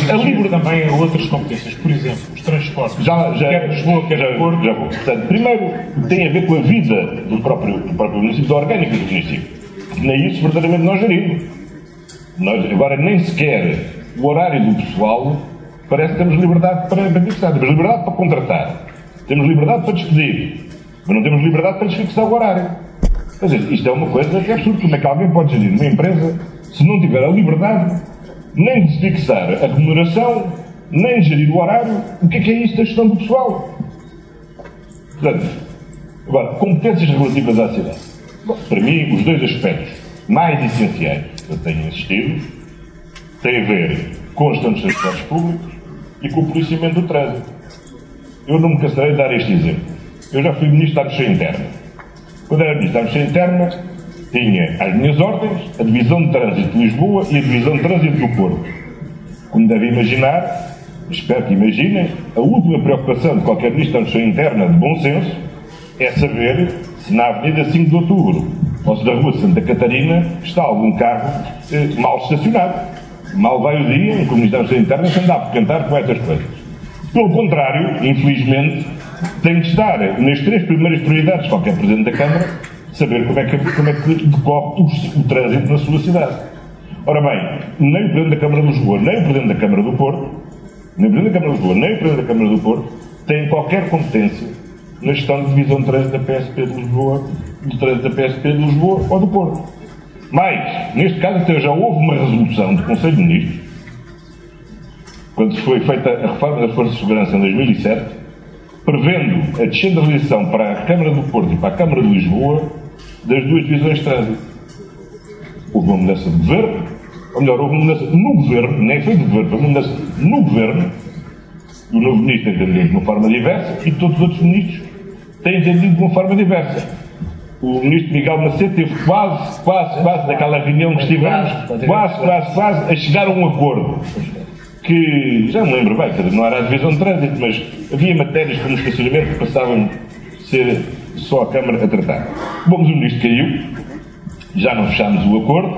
também a outras competências. Por exemplo, os transportes. Quer Lisboa, quer Porto. Já vou. Portanto, primeiro, tem a ver com a vida do próprio município, da orgânica do município. Nem isso, verdadeiramente, nós gerimos. Nós, agora, nem sequer o horário do pessoal parece que temos liberdade para fixar. Temos liberdade para contratar. Temos liberdade para despedir. Mas não temos liberdade para desfixar o horário. Quer dizer, isto é uma coisa que é absurda. Como é que alguém pode gerir uma empresa se não tiver a liberdade nem de fixar a remuneração, nem de gerir o horário? O que é isso da gestão do pessoal? Portanto, agora, competências relativas à cidade. Bom, para mim, os 2 aspectos mais essenciais que eu tenho insistido têm a ver com a gestão dos transportes públicos e com o policiamento do trânsito. Eu não me cansarei de dar este exemplo. Eu já fui Ministro da Administração Interna. Quando era Ministro da Administração Interna, tinha às minhas ordens a Divisão de Trânsito de Lisboa e a Divisão de Trânsito do Porto. Como devem imaginar, espero que imaginem, a última preocupação de qualquer Ministro da Administração Interna de bom senso é saber se na Avenida 5 de Outubro ou se na Rua Santa Catarina está algum carro mal estacionado. Mal vai o dia em que o Ministro da Administração Interna se anda a cantar com estas coisas. Pelo contrário, infelizmente, tem que estar nas 3 primeiras prioridades de qualquer Presidente da Câmara saber como é que decorre o trânsito na sua cidade. Ora bem, nem o Presidente da Câmara de Lisboa, nem o Presidente da Câmara do Porto, nem o Presidente da Câmara de Lisboa, nem o Presidente da Câmara do Porto têm qualquer competência na gestão de divisão de trânsito da PSP de Lisboa, do trânsito da PSP de Lisboa ou do Porto. Mas, neste caso, até já houve uma resolução do Conselho de Ministros, quando foi feita a reforma das Forças de Segurança em 2007, prevendo a descentralização para a Câmara do Porto e para a Câmara de Lisboa das duas divisões de trânsito. Houve uma mudança de governo, ou melhor, houve uma mudança no governo, nem foi de governo, foi uma mudança no governo. O novo ministro entendeu de uma forma diversa e todos os outros ministros têm entendido de uma forma diversa. O ministro Miguel Macedo teve quase naquela reunião que estivemos, quase a chegar a um acordo. Que já me lembro bem, não era a divisão de trânsito, mas havia matérias como o estacionamento que passavam a ser só a Câmara a tratar. Bom, mas o ministro caiu, já não fechámos o acordo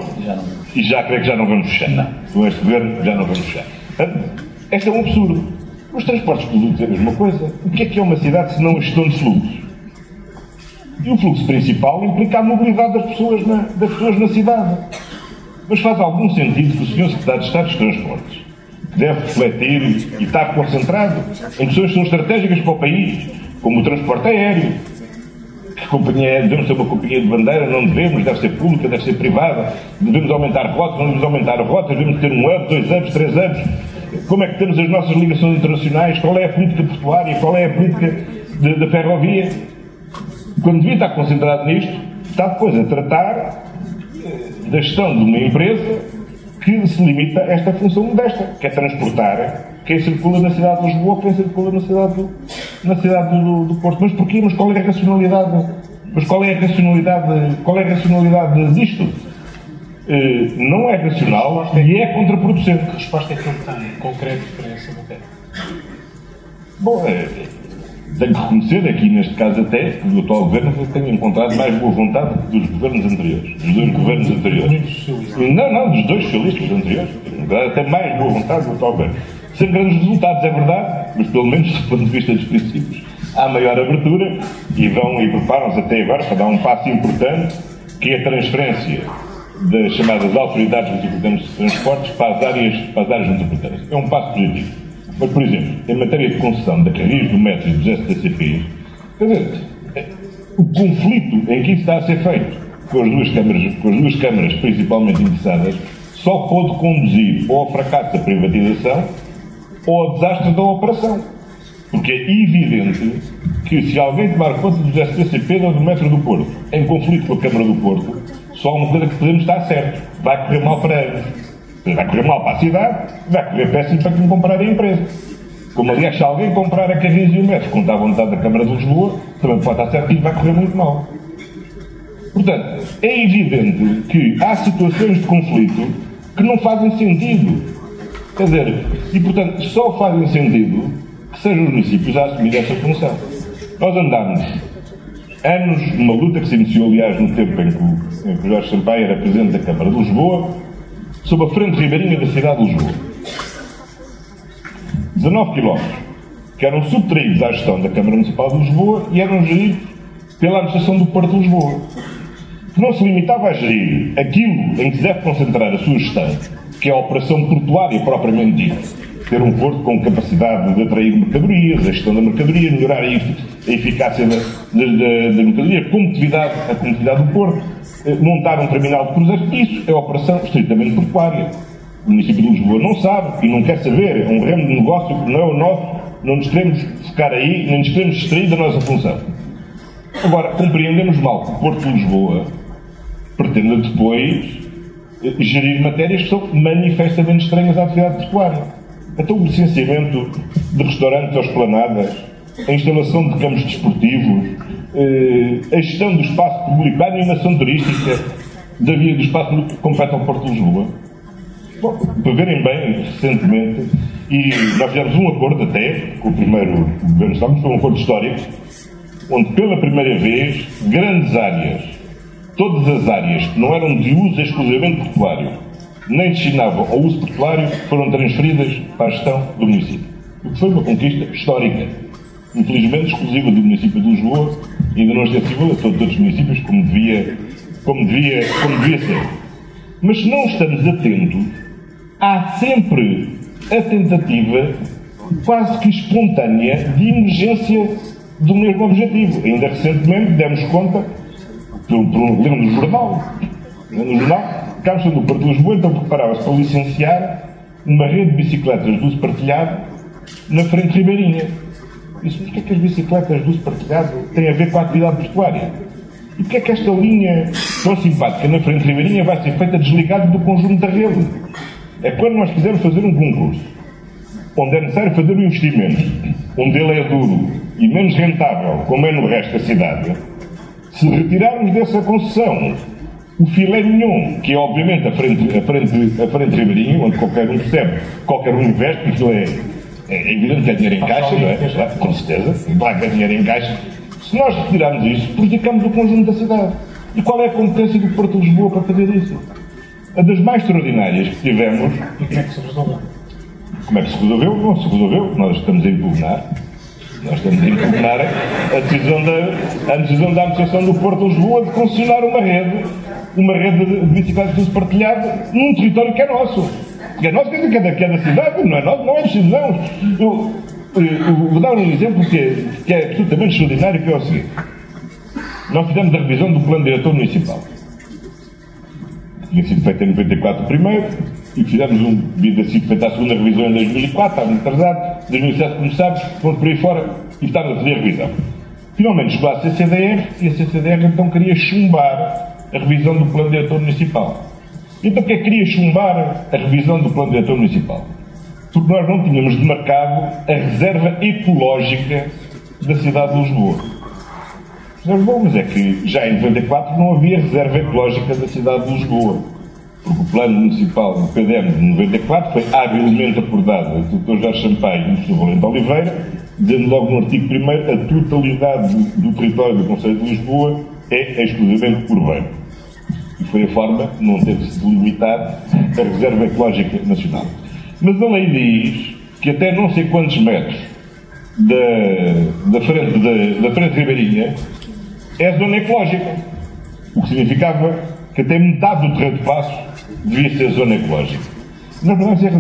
e já creio que já não vamos fechar. Não. Com este governo já não vamos fechar. Este é um absurdo. Os transportes públicos é a mesma coisa. O que é uma cidade se não a gestão de fluxos? E o fluxo principal implica a mobilidade das pessoas na cidade. Mas faz algum sentido que o Sr. Secretário de Estado dos Transportes, que deve refletir e estar concentrado em questões que são estratégicas para o país, como o transporte aéreo, que devemos ter uma companhia de bandeira, não devemos, deve ser pública, deve ser privada, devemos aumentar rotas, não devemos aumentar rotas, devemos ter 1 hub, 2 hubs, 3 hubs, como é que temos as nossas ligações internacionais, qual é a política portuária, qual é a política da ferrovia. Quando devia estar concentrado nisto, está depois a tratar da gestão de uma empresa que se limita a esta função modesta, que é transportar quem circula na cidade de Lisboa, quem circula na cidade do Porto. Mas porquê? Mas qual é a racionalidade? Qual é a racionalidade disto? Não é racional e é contraproducente. Que resposta é que ele tem concreto para essa matéria? Bom, tenho que reconhecer aqui, neste caso até, que o atual governo tem encontrado mais boa vontade dos governos anteriores. Dos dois governos anteriores. Não, dos dois socialistas anteriores. Até mais boa vontade do atual governo. Sem grandes resultados, é verdade, mas pelo menos do ponto de vista dos princípios. Há maior abertura e preparam-se até agora para dar um passo importante, que é a transferência das chamadas autoridades metropolitanas de transportes para as áreas metropolitanas. É um passo positivo. Mas, por exemplo, em matéria de concessão da carris do metro e dos STCP, quer dizer, o conflito em que isso está a ser feito com as duas câmaras principalmente interessadas só pode conduzir ou ao fracasso da privatização ou ao desastre da operação. Porque é evidente que se alguém tomar conta dos STCP ou do metro do Porto em conflito com a Câmara do Porto, só há uma coisa que podemos estar certo: vai correr mal para eles. Vai correr mal para a cidade, vai correr péssimo para quem comprar a empresa. Como, aliás, se alguém comprar a carris e o metro contra a vontade da Câmara de Lisboa, também pode estar certo que vai correr muito mal. Portanto, é evidente que há situações de conflito que não fazem sentido. Quer dizer, e portanto, só fazem sentido que sejam os municípios a assumir essa função. Nós andámos anos numa luta que se iniciou, aliás, no tempo em que o Jorge Sampaio era Presidente da Câmara de Lisboa, sob a frente ribeirinha da cidade de Lisboa. 19 km, que eram subtraídos à gestão da Câmara Municipal de Lisboa e eram geridos pela administração do Porto de Lisboa, que não se limitava a gerir aquilo em que se deve concentrar a sua gestão, que é a operação portuária propriamente dita. Ter um porto com capacidade de atrair mercadorias, a gestão da mercadoria, melhorar a eficácia da mercadoria, a competitividade do porto, montar um terminal de cruzeiros. Isso é operação estritamente portuária. O município de Lisboa não sabe e não quer saber. É um ramo de negócio que não é o nosso. Não nos queremos focar aí, nem nos queremos distrair da nossa função. Agora, compreendemos mal que o Porto de Lisboa pretenda depois gerir matérias que são manifestamente estranhas à atividade portuária. Então, o licenciamento de restaurantes ou esplanadas, a instalação de campos desportivos, a gestão do espaço público, a animação turística da via do espaço público que compete ao Porto de Lisboa. Bom, para verem bem, recentemente, e nós fizemos um acordo até, com o primeiro governo, estamos foi um acordo histórico, onde pela primeira vez, grandes áreas, todas as áreas que não eram de uso exclusivamente portuário, nem destinavam ao uso portuário, foram transferidas para a gestão do município. O que foi uma conquista histórica, infelizmente exclusiva do município de Lisboa, e ainda não acessível a todos os outros municípios, como devia ser. Mas se não estamos atentos, há sempre a tentativa quase que espontânea de emergência do mesmo objetivo. Ainda recentemente demos conta, lendo no jornal, Câmara do Porto de Lisboa então preparava-se para licenciar uma rede de bicicletas de uso partilhado na frente ribeirinha. Isso, mas o que é que as bicicletas de uso partilhado têm a ver com a atividade vestuária? E porque é que esta linha tão simpática na frente ribeirinha vai ser feita desligada do conjunto da rede? É quando nós quisermos fazer um concurso onde é necessário fazer um investimento, onde ele é duro e menos rentável, como é no resto da cidade, se retirarmos dessa concessão o filé mignon, que é obviamente a frente ribeirinha, onde qualquer um percebe, qualquer um investe, porque é evidente que é dinheiro em caixa, não é? Com certeza, claro que é dinheiro em caixa. Se nós retirarmos isso, prejudicamos o conjunto da cidade. E qual é a competência do Porto de Lisboa para fazer isso? A das mais extraordinárias que tivemos. E como é que se resolveu? Como é que se resolveu? Não se resolveu. Nós estamos a impugnar. Nós estamos a impugnar a decisão da Administração do Porto de Lisboa de concessionar uma rede de bicicletas de uso partilhado num território que é nosso. Que é nosso, quer dizer, que é da cidade, não é nosso, não é decisão. Eu vou dar um exemplo que é absolutamente extraordinário, que é o seguinte. Nós fizemos a revisão do plano diretor municipal. Tinha sido feita em 94 primeiro, e fizemos devia ter sido feita a segunda revisão em 2004, estava muito atrasado, 2007 como sabes, fomos por aí fora e estávamos a fazer a revisão. Finalmente chegou à CCDR e a CCDR então queria chumbar a revisão do plano diretor municipal. Então o que é que queria chumbar a revisão do plano diretor municipal? Porque nós não tínhamos demarcado a reserva ecológica da cidade de Lisboa. Mas é que já em 94 não havia reserva ecológica da cidade de Lisboa. Porque o plano municipal do PDM de 94 foi habilmente acordado entre o Dr. Jorge Sampaio e o Sr. Valente Oliveira, dizendo logo no artigo 1º a totalidade do território do Concelho de Lisboa é exclusivamente urbano. E foi a forma de não ter-se de limitar a reserva ecológica nacional. Mas a lei diz que até não sei quantos metros da frente ribeirinha é zona ecológica. O que significava que até metade do terreno de passo devia ser zona ecológica. Nós vamos dizer,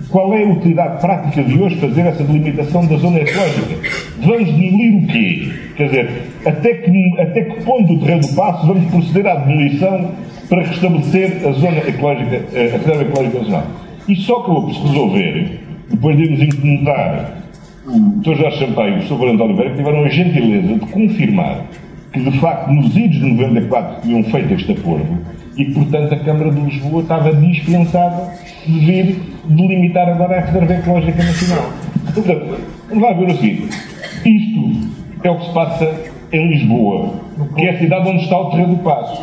qual é a utilidade prática de hoje fazer essa delimitação da zona ecológica? Vamos demolir o quê? Quer dizer, até que ponto do terreno de passo vamos proceder à demolição para restabelecer a zona ecológica, a reserva ecológica nacional? E só acabou por se resolver, depois de nos incomodar o Dr. Jorge Sampaio e o Sr. Valente Oliveira, que tiveram a gentileza de confirmar que, de facto, nos idos de 94 tinham feito este acordo e que, portanto, a Câmara de Lisboa estava dispensada de vir delimitar agora a Reserva Ecológica Nacional. Portanto, vamos lá ver o seguinte. Isto é o que se passa em Lisboa, que é a cidade onde está o Terreiro do Paço.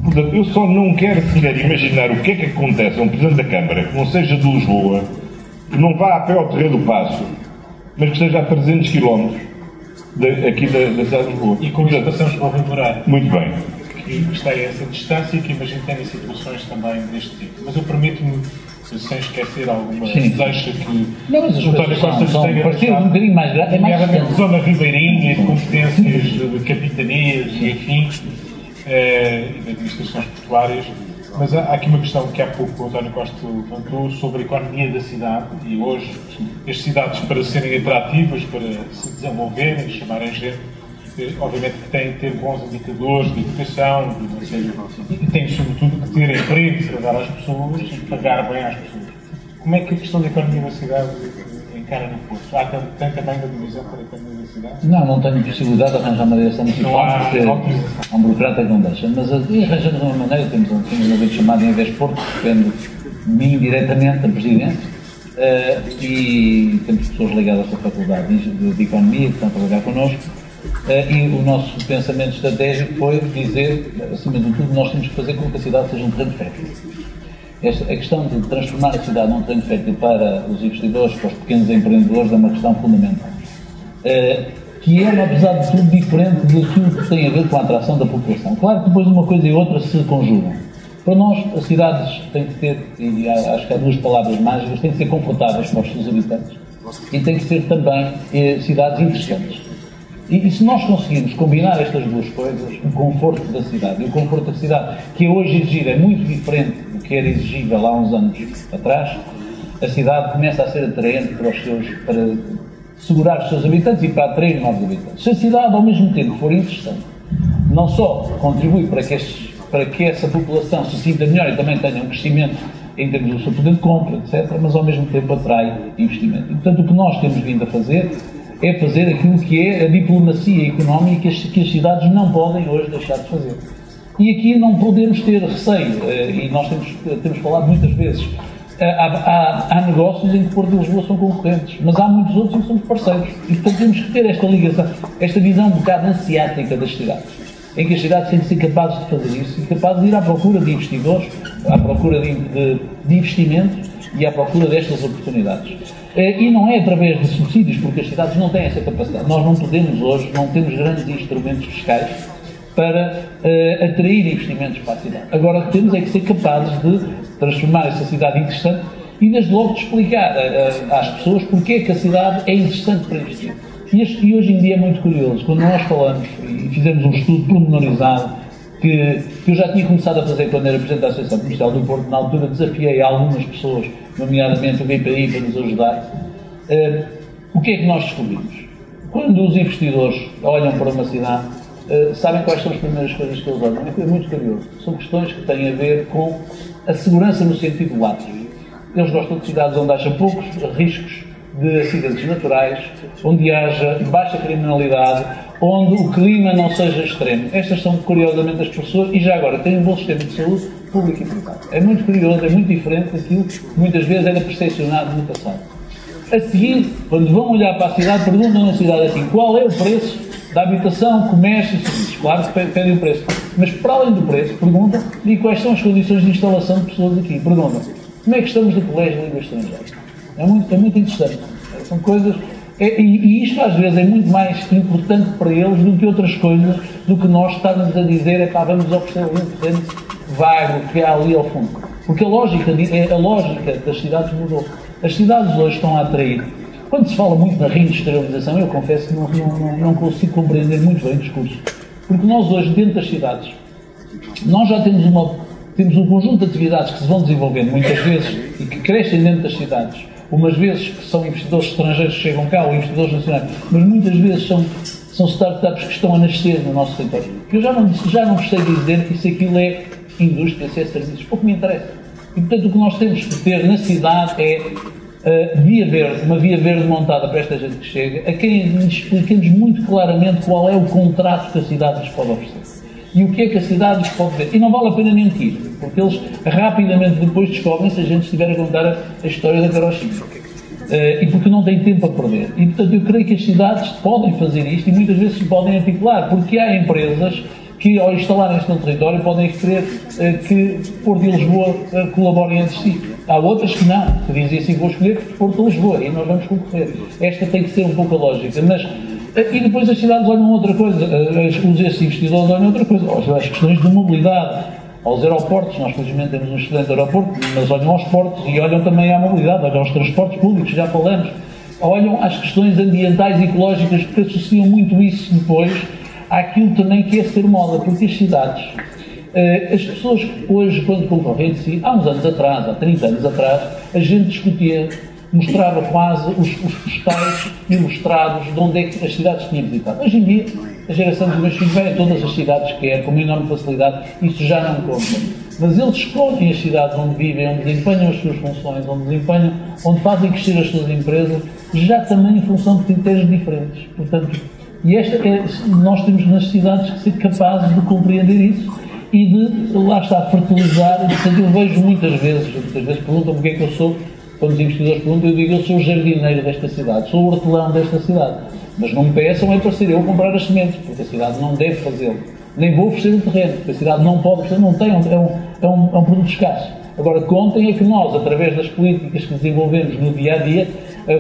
Portanto, eu só não quero sequer imaginar o que é que acontece a um Presidente da Câmara que não seja de Lisboa, que não vá a pé ao Terreiro do Paço, mas que esteja a 300 km aqui da cidade de Lisboa. E com isso passamos para o aventurário. Muito bem. Que está a essa distância e que imagino que tenha situações também deste tipo. Mas eu permito-me, sem esquecer alguma deixa que não, mas o António Costa nos tenha deixado, um bocadinho mais grande, nomeadamente zona ribeirinha, de competências de capitanias e enfim, de administrações portuárias. Mas há aqui uma questão que há pouco o António Costa levantou sobre a economia da cidade e hoje as cidades, para serem atrativas, para se desenvolverem, chamarem gente, obviamente que têm que ter bons indicadores de educação, e têm sobretudo que ter emprego para dar às pessoas e pagar bem às pessoas. Como é que a questão da economia da cidade encara no Porto? Tem também uma divisão para a economia da cidade? Não tenho possibilidade de arranjar uma direção municipal, porque há um burocrata que não deixa. Mas arranjamos uma maneira, temos um evento chamado Invest Porto, que depende de mim diretamente, da Presidente, e temos pessoas ligadas à Faculdade de Economia que estão a trabalhar connosco. E o nosso pensamento estratégico foi dizer, acima de tudo, nós temos que fazer com que a cidade seja um terreno fértil. A questão de transformar a cidade num terreno fértil para os investidores, para os pequenos empreendedores, é uma questão fundamental. Que é, apesar de tudo, diferente daquilo que tem a ver com a atração da população. Claro que depois uma coisa e outra se conjugam. Para nós, as cidades têm que ter, e acho que há duas palavras mágicas, têm que ser confortáveis para os seus habitantes e têm que ser também cidades interessantes. E se nós conseguirmos combinar estas duas coisas, o conforto da cidade, e o conforto da cidade, que é hoje exigido, é muito diferente do que era exigível há uns anos atrás, a cidade começa a ser atraente para segurar os seus habitantes e para atrair novos habitantes. Se a cidade, ao mesmo tempo, for interessante, não só contribui para que essa população se sinta melhor e também tenha um crescimento em termos do seu poder de compra, etc., mas ao mesmo tempo atrai investimento. E, portanto, o que nós temos vindo a fazer é fazer aquilo que é a diplomacia económica que as cidades não podem hoje deixar de fazer. E aqui não podemos ter receio, e nós temos falado muitas vezes, há negócios em que Porto e Lisboa são concorrentes, mas há muitos outros em que somos parceiros. E, portanto, temos que ter esta ligação, esta visão um bocado ansiática das cidades, em que as cidades têm que ser capazes de fazer isso e capazes de ir à procura de investidores, à procura de investimentos e à procura destas oportunidades. E não é através de subsídios, porque as cidades não têm essa capacidade. Nós não podemos hoje, não temos grandes instrumentos fiscais para atrair investimentos para a cidade. Agora o que temos é que ser capazes de transformar essa cidade interessante e desde logo de explicar às pessoas porque é que a cidade é interessante para investir. E hoje em dia é muito curioso, quando nós falamos e fizemos um estudo pormenorizado que eu já tinha começado a fazer quando era Presidente da Associação Comercial do Porto, na altura desafiei algumas pessoas, nomeadamente o BPI, para nos ajudar. O que é que nós descobrimos? Quando os investidores olham para uma cidade, sabem quais são as primeiras coisas que eles olham? É muito curioso. São questões que têm a ver com a segurança no sentido lato. Eles gostam de cidades onde haja poucos riscos de acidentes naturais, onde haja baixa criminalidade, onde o clima não seja extremo. Estas são, curiosamente, as pessoas, e já agora têm um bom sistema de saúde público e privado. É muito curioso, é muito diferente daquilo que muitas vezes era percepcionado no passado. A seguir, quando vão olhar para a cidade, perguntam na cidade assim, qual é o preço da habitação, comércio e serviços? Claro que pedem o preço, mas para além do preço, perguntam e quais são as condições de instalação de pessoas aqui. Perguntam, como é que estamos no colégio de língua estrangeira? É muito interessante. São coisas... E isto às vezes é muito mais importante para eles do que outras coisas, do que nós estarmos a dizer, vamos oferecer um 20% vago que há ali ao fundo. Porque a lógica das cidades mudou. As cidades hoje estão a atrair. Quando se fala muito na reindustrialização, eu confesso que não consigo compreender muito bem o discurso. Porque nós hoje, dentro das cidades, nós já temos um conjunto de atividades que se vão desenvolvendo muitas vezes e que crescem dentro das cidades. Umas vezes que são investidores estrangeiros que chegam cá ou investidores nacionais, mas muitas vezes são startups que estão a nascer no nosso território. Eu já não gostei de dizer que aquilo é indústria, se é serviços, pouco me interessa. E portanto o que nós temos que ter na cidade é uma via verde montada para esta gente que chega, a quem expliquemos muito claramente qual é o contrato que a cidade nos pode oferecer. E o que é que a cidade nos pode ver. E não vale a pena mentir, porque eles rapidamente depois descobrem se a gente estiver a contar a história da Caroxinha. E porque não tem tempo a perder. E portanto eu creio que as cidades podem fazer isto e muitas vezes se podem articular, porque há empresas que ao instalarem-se no território podem querer que Porto e Lisboa colaborem entre si. Há outras que não, que dizem assim, vou escolher Porto e Lisboa e nós vamos concorrer. Esta tem que ser um pouco a lógica, mas... E depois as cidades olham outra coisa, esses investidores olham outra coisa, as questões de mobilidade, aos aeroportos, nós felizmente temos um excelente aeroporto, mas olham aos portos e olham também à mobilidade, olham aos transportes públicos, já falamos, olham às questões ambientais e ecológicas, porque associam muito isso depois àquilo também que é ser moda, porque as cidades, as pessoas hoje, quando concorrem de si, há uns anos atrás, há 30 anos atrás, a gente discutia, mostrava quase os postais ilustrados de onde é que as cidades tinham visitado. Hoje em dia, a geração dos meus filhos vai a todas as cidades que quer, com uma enorme facilidade, isso já não conta. Mas eles escolhem as cidades onde vivem, onde desempenham as suas funções, onde fazem crescer as suas empresas, já também em função de critérios diferentes. Portanto, nós temos nas cidades que ser capazes de compreender isso e de, lá está, fertilizar. Portanto, eu vejo muitas vezes perguntam-me o que é que eu sou. Quando os investidores perguntam, eu digo, eu sou o jardineiro desta cidade, sou o hortelão desta cidade. Mas não me peçam é para ser eu comprar as sementes, porque a cidade não deve fazê-lo. Nem vou oferecer o terreno, porque a cidade não pode oferecer, não tem, é um produto escasso. Agora, contem é que nós, através das políticas que desenvolvemos no dia-a-dia,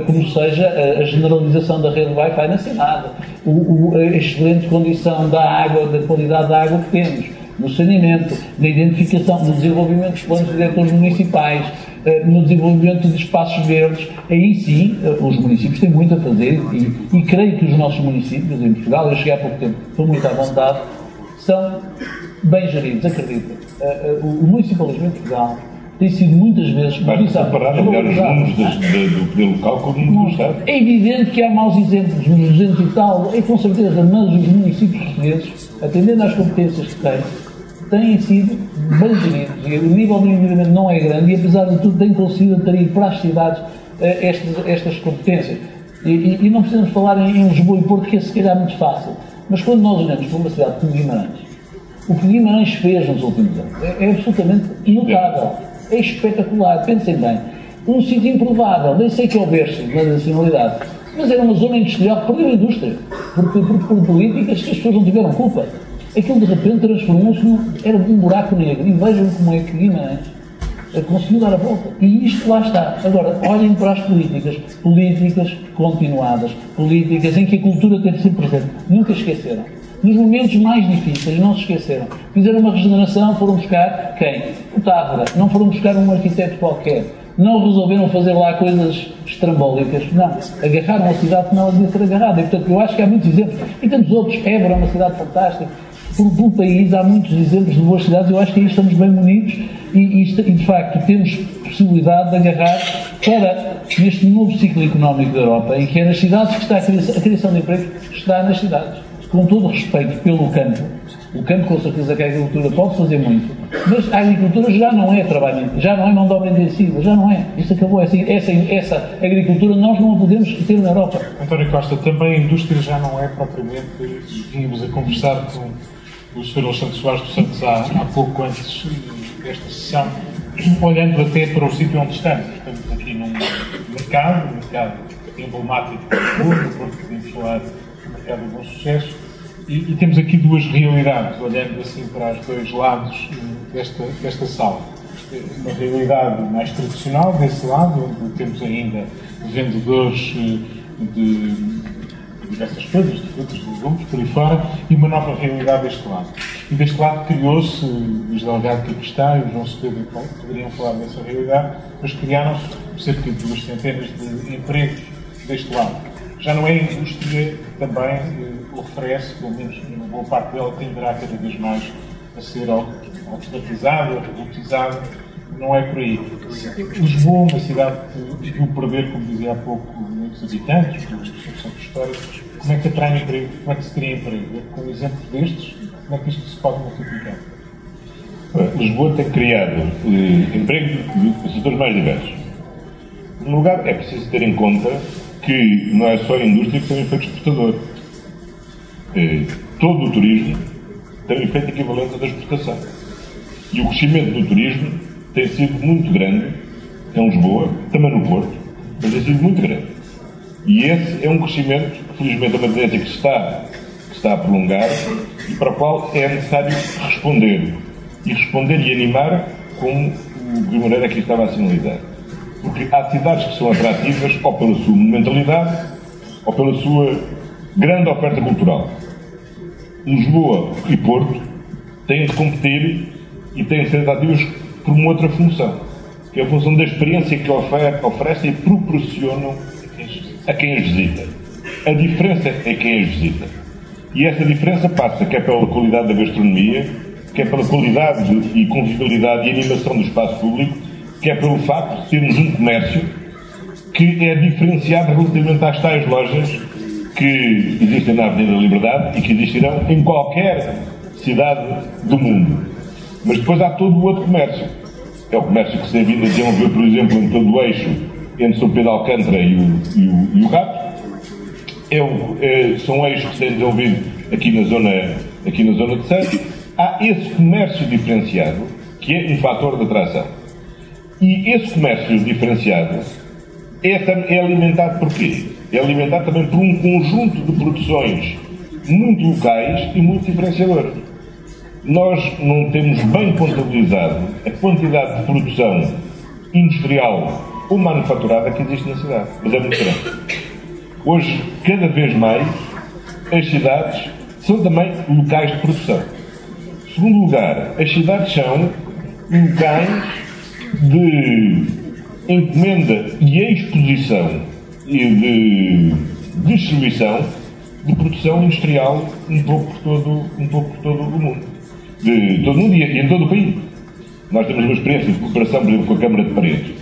como seja a generalização da rede Wi-Fi na cidade, a excelente condição da água, da qualidade da água que temos, no saneamento, na identificação, no desenvolvimento dos planos de diretores municipais, no desenvolvimento de espaços verdes. Aí sim, os municípios têm muito a fazer e creio que os nossos municípios em Portugal, eu cheguei há pouco tempo, estou muito à vontade, são bem geridos, acredito. O municipalismo em Portugal tem sido muitas vezes... Mas comparar melhor os números do poder local com o número do Estado. É evidente que há maus exemplos nos 200 e tal, com certeza, mas os municípios portugueses, atendendo às competências que têm sido bem geridos. E o nível de endividamento não é grande e, apesar de tudo, têm conseguido atrair para as cidades estas competências. E não precisamos falar em Lisboa e Porto, que é se calhar muito fácil. Mas quando nós olhamos para uma cidade como Guimarães, o que Guimarães fez nos últimos anos é absolutamente notável. É espetacular, pensem bem. Um sítio improvável, nem sei que é o berço da nacionalidade, mas era uma zona industrial que perdeu a indústria, porque por políticas que as pessoas não tiveram culpa. Aquilo de repente transformou-se era um buraco negro. E vejam como é que Guimarães conseguiu dar a volta. E isto lá está. Agora, olhem para as políticas continuadas, políticas em que a cultura teve sempre presente. Nunca esqueceram. Nos momentos mais difíceis, não se esqueceram. Fizeram uma regeneração, foram buscar quem? O Távora. Não foram buscar um arquiteto qualquer. Não resolveram fazer lá coisas estrambólicas. Não. Agarraram a cidade que não devia ser agarrada. E, portanto, eu acho que há muitos exemplos. E tantos outros. Évora é uma cidade fantástica. Pelo país há muitos exemplos de boas cidades. Eu acho que aí estamos bem munidos e de facto, temos possibilidade de agarrar para este novo ciclo económico da Europa, em que é nas cidades que está a criação de emprego, está nas cidades. Com todo o respeito pelo campo, o campo com certeza que a agricultura pode fazer muito, mas a agricultura já não é trabalho, já não é mão de obra intensiva, já não é. Isso acabou. Essa agricultura nós não a podemos ter na Europa. António Costa, também a indústria já não é propriamente. Vínhamos a conversar com o Sr. Alexandre Soares dos Santos há pouco antes desta sessão, olhando até para o sítio onde estamos. Estamos aqui num mercado emblemático do Porto, podemos falar do mercado de bom sucesso, e temos aqui duas realidades, olhando assim para os dois lados desta sala. Uma realidade mais tradicional, desse lado, onde temos ainda vendedores de diversas coisas, de frutas, de legumes, por aí fora, e uma nova realidade deste lado. E deste lado criou-se, o Luís Delgado que aqui está e o João Cepeda poderiam falar dessa realidade, mas criaram-se cerca de 2 centenas de empregos deste lado. Já não é a indústria que também oferece, pelo menos uma boa parte dela tenderá cada vez mais a ser automatizada, robotizada, não é por aí. Lisboa, uma cidade que viu perder, como dizia há pouco, muitos habitantes, por solução de história, como é que atrai emprego, como é que se cria emprego? Com exemplos destes, como é que isto se pode multiplicar? Lisboa tem criado emprego de setores mais diversos. No lugar, é preciso ter em conta que não é só a indústria que tem um efeito exportador. Todo o turismo tem um efeito equivalente à da exportação. E o crescimento do turismo tem sido muito grande em Lisboa, também no Porto, mas tem sido muito grande. E esse é um crescimento, felizmente, é uma tendência que está a prolongar e para o qual é necessário responder. E responder e animar, como o Rui Moreira aqui estava a sinalizar. Porque há cidades que são atrativas ou pela sua monumentalidade ou pela sua grande oferta cultural. Lisboa e Porto têm de competir e têm de ser atrativas por uma outra função, que é a função da experiência que oferecem e proporcionam a quem as visita. A diferença é quem as visita. E essa diferença passa quer pela qualidade da gastronomia, quer pela qualidade e convivialidade e animação do espaço público, quer pelo facto de termos um comércio que é diferenciado relativamente às tais lojas que existem na Avenida da Liberdade e que existirão em qualquer cidade do mundo. Mas depois há todo o outro comércio. É o comércio que se tem vindo a desenvolver, por exemplo, em todo o eixo entre São Pedro de Alcântara e o Rato. São eixos que se têm desenvolvido aqui na zona de Santos. Há esse comércio diferenciado que é um fator de atração. E esse comércio diferenciado é alimentado por quê? É alimentado também por um conjunto de produções muito locais e muito diferenciadoras. Nós não temos bem contabilizado a quantidade de produção industrial ou manufaturada que existe na cidade, mas é muito grande. Hoje, cada vez mais, as cidades são também locais de produção. Segundo lugar, as cidades são locais de encomenda e exposição e de distribuição de produção industrial um pouco por todo o mundo. De todo o mundo e em todo o país. Nós temos uma experiência de cooperação, por exemplo, com a Câmara de Paredes,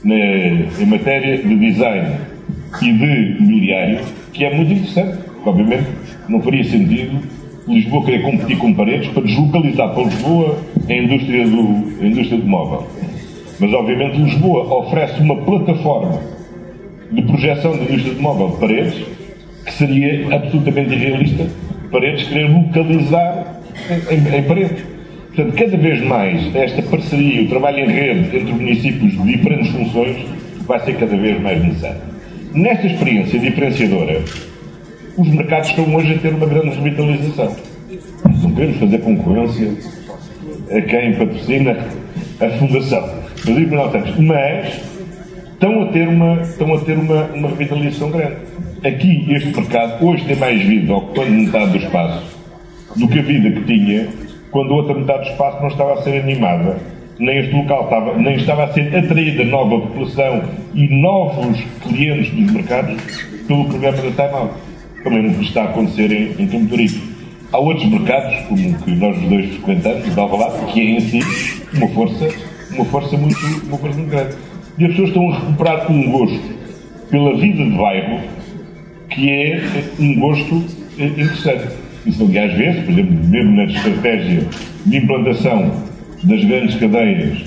em matéria de design e de mobiliário, que é muito interessante. Obviamente, não faria sentido Lisboa querer competir com Paredes para deslocalizar para Lisboa a indústria do móvel. Mas, obviamente, Lisboa oferece uma plataforma de projeção da indústria do móvel de Paredes que seria absolutamente irrealista Paredes querer localizar em Paredes. Portanto, cada vez mais esta parceria, o trabalho em rede entre municípios de diferentes funções vai ser cada vez mais necessário. Nesta experiência diferenciadora, os mercados estão hoje a ter uma grande revitalização. Não queremos fazer concorrência a quem patrocina a Fundação. Mas estão a ter uma revitalização grande. Aqui, este mercado, hoje tem mais vida, ocupando metade do espaço, do que a vida que tinha quando a outra metade do espaço não estava a ser animada, nem este local nem estava a ser atraída nova população e novos clientes dos mercados pelo programa da Time Out. Também não está a acontecer em Campo de Rico. Há outros mercados, como que nós os dois frequentamos, de Alvalade, que é em si uma força muito grande. E as pessoas estão a recuperar um gosto pela vida de bairro, que é um gosto interessante. Isso, aliás, vê-se, por exemplo, mesmo na estratégia de implantação das grandes cadeias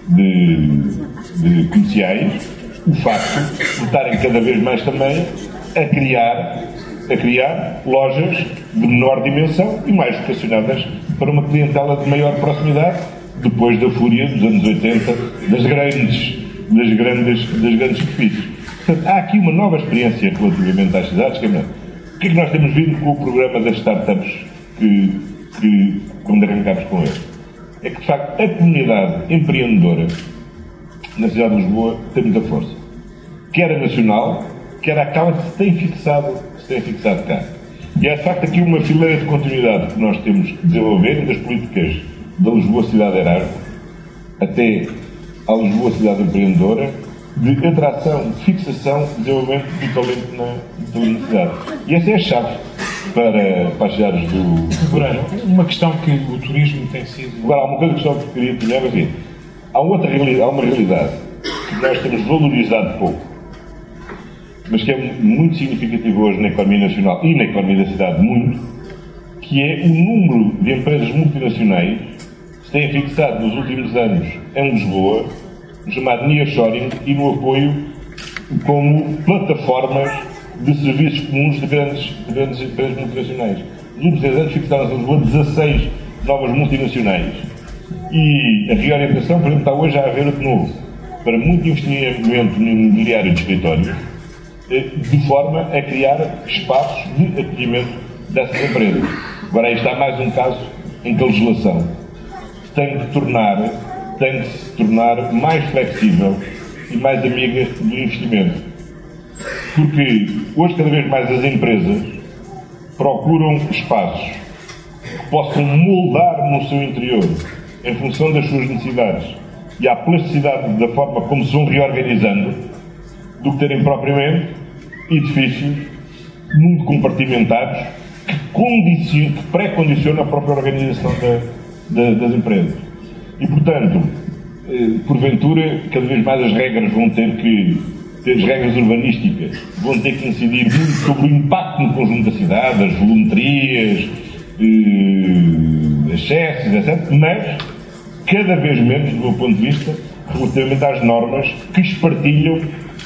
de comerciais, o facto de estarem cada vez mais também a criar lojas de menor dimensão e mais vocacionadas para uma clientela de maior proximidade, depois da fúria dos anos 80 das grandes superfícies. Portanto, há aqui uma nova experiência relativamente às cidades, que é melhor. O que é que nós temos vindo com o programa das startups quando arrancámos com ele? É que, de facto, a comunidade empreendedora na cidade de Lisboa tem muita força. Quer a nacional, quer aquela que se tem fixado cá. E há, de facto, aqui uma fileira de continuidade que nós temos que desenvolver das políticas da Lisboa Cidade Erasmo até à Lisboa Cidade Empreendedora, de atração, de fixação, desenvolvimento do talento na cidade. E essa é a chave para as cidades do... Moreira, uma questão que o turismo tem sido... Agora, há uma coisa que só queria pedir, mas é, há uma realidade que nós temos valorizado pouco, mas que é muito significativa hoje na economia nacional e na economia da cidade, muito, que é o número de empresas multinacionais que se têm fixado nos últimos anos em Lisboa, no chamado nearshoring, e no apoio como plataformas de serviços comuns de grandes empresas multinacionais. Nos últimos 10 anos fixaram-se em Lisboa 16 novas multinacionais. E a reorientação, por exemplo, está hoje a haver de novo para muito investimento no imobiliário de escritórios, de forma a criar espaços de acolhimento dessas empresas. Agora, aí está mais um caso em que a legislação tem que se tornar mais flexível e mais amiga do investimento. Porque hoje, cada vez mais, as empresas procuram espaços que possam moldar no seu interior, em função das suas necessidades e à plasticidade da forma como se vão reorganizando, do que terem propriamente edifícios muito compartimentados que pré-condicionam a própria organização das empresas. E, portanto, porventura, cada vez mais as regras vão ter que as regras urbanísticas vão ter que incidir muito sobre o impacto no conjunto da cidade, as volumetrias, excessos, etc. Mas, cada vez menos, do meu ponto de vista, relativamente às normas que espartilham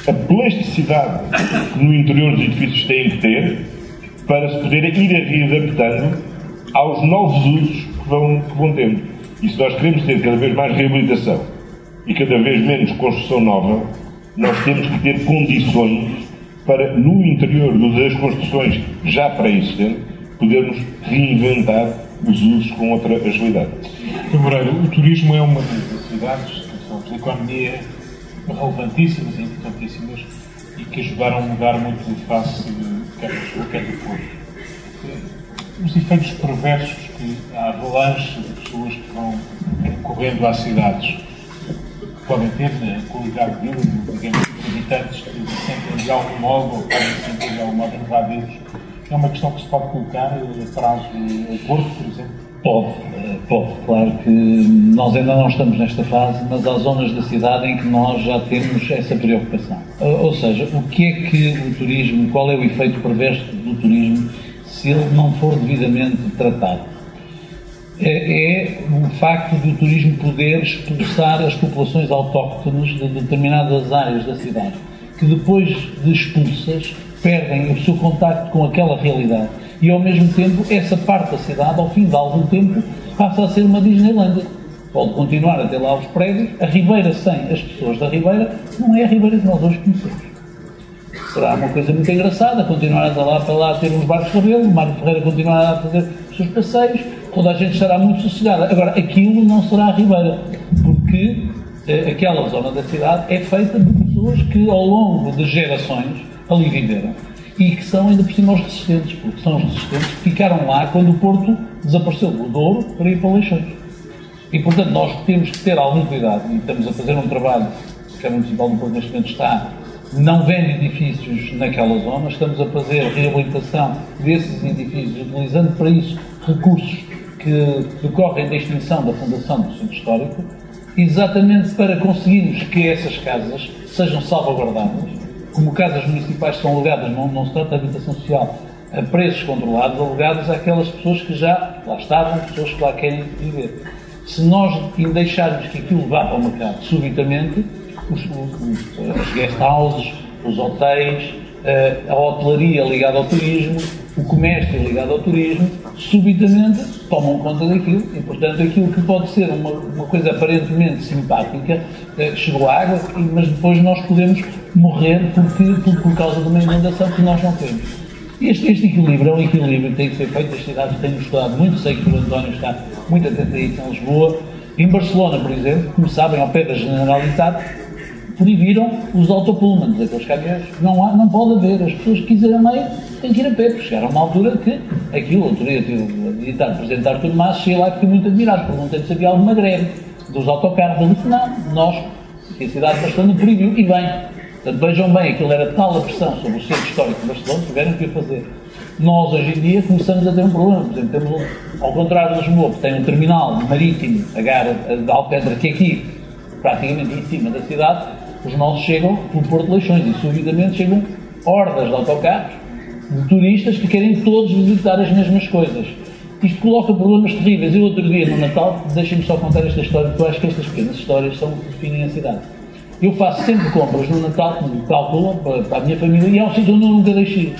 a plasticidade que no interior dos edifícios têm que ter para se poder ir readaptando aos novos usos que vão tendo. E se nós queremos ter cada vez mais reabilitação e cada vez menos construção nova, nós temos que ter condições para, no interior das construções já pré-existentes, podermos reinventar os usos com outra agilidade. Moreira, o turismo é uma das atividades da economia relevantíssimas e importantíssimas e que ajudaram a mudar muito o face quer do Lisboa, quer do Porto. os efeitos perversos que a avalanche de pessoas que vão correndo às cidades podem ter na qualidade de vida, digamos, dos habitantes que se sentem de algum modo, ou podem se sentir de algum modo invadidos, é uma questão que se pode colocar para o Porto, por exemplo? Pode. Claro que nós ainda não estamos nesta fase, mas há zonas da cidade em que nós já temos essa preocupação. Ou seja, o que é que o turismo, qual é o efeito perverso do turismo se ele não for devidamente tratado? É o facto do turismo poder expulsar as populações autóctones de determinadas áreas da cidade, que depois de expulsas perdem o seu contacto com aquela realidade. E, ao mesmo tempo, essa parte da cidade, ao fim de algum tempo, passa a ser uma Disneylândia. Pode continuar a ter lá os prédios. A Ribeira, sem as pessoas da Ribeira, não é a Ribeira que nós hoje conhecemos. Será uma coisa muito engraçada, continuar a andar lá para lá ter uns barcos de cabelo, o Mário Ferreira continuará a fazer os seus passeios, toda a gente estará muito sossegada. Agora, aquilo não será a Ribeira, porque aquela zona da cidade é feita de pessoas que, ao longo de gerações, ali viveram. E que são ainda por cima os resistentes, porque são os resistentes que ficaram lá quando o Porto desapareceu do Douro para ir para Leixões. E, portanto, nós temos que ter algum cuidado, e estamos a fazer um trabalho, que a Câmara Municipal do Porto neste momento está, não vende edifícios naquela zona, estamos a fazer reabilitação desses edifícios, utilizando para isso recursos que decorrem da extinção da fundação do Centro Histórico, exatamente para conseguirmos que essas casas sejam salvaguardadas. Como casas municipais são alugadas, não se trata de habitação social, a preços controlados, alugadas àquelas pessoas que já lá estavam, pessoas que lá querem viver. Se nós deixarmos que aquilo vá para o mercado subitamente, as guest houses, os hotéis, a hotelaria ligada ao turismo, o comércio ligado ao turismo, subitamente tomam conta daquilo e, portanto, aquilo que pode ser uma coisa aparentemente simpática, chegou à água, mas depois nós podemos morrer por causa de uma inundação que nós não temos. Este equilíbrio é um equilíbrio que tem que ser feito. As cidades têm estudado muito, sei que o António está muito atento a isso em Lisboa. Em Barcelona, por exemplo, como sabem, ao pé da Generalitat, proibiram os autopullmans, aqueles caminhões. Não pode haver. As pessoas que quiserem meio têm que ir a pé, porque chegaram a uma altura que aquilo, a autoria do militar, o presidente Artur Mas, cheguei lá e fiquei muito admirado, perguntei se havia alguma greve dos autocarros. Ele disse, não, nós, que a cidade de Barcelona proibiu, e bem. Portanto, vejam bem, aquilo era tal a pressão sobre o centro histórico de Barcelona, tiveram que o fazer. Nós, hoje em dia, começamos a ter um problema. Por exemplo, temos ao contrário de Lisboa, que tem um terminal marítimo, a Gara de Alpedra, que é aqui, praticamente em cima da cidade, os nossos chegam pelo Porto de Leixões e, subitamente, chegam hordas de autocarros, de turistas que querem todos visitar as mesmas coisas. Isto coloca problemas terríveis. Eu, outro dia, no Natal, deixem-me só contar esta história, porque eu acho que estas pequenas histórias são o que definem a cidade. Eu faço sempre compras no Natal, como calculo, para a minha família, e é um sítio onde eu nunca deixei.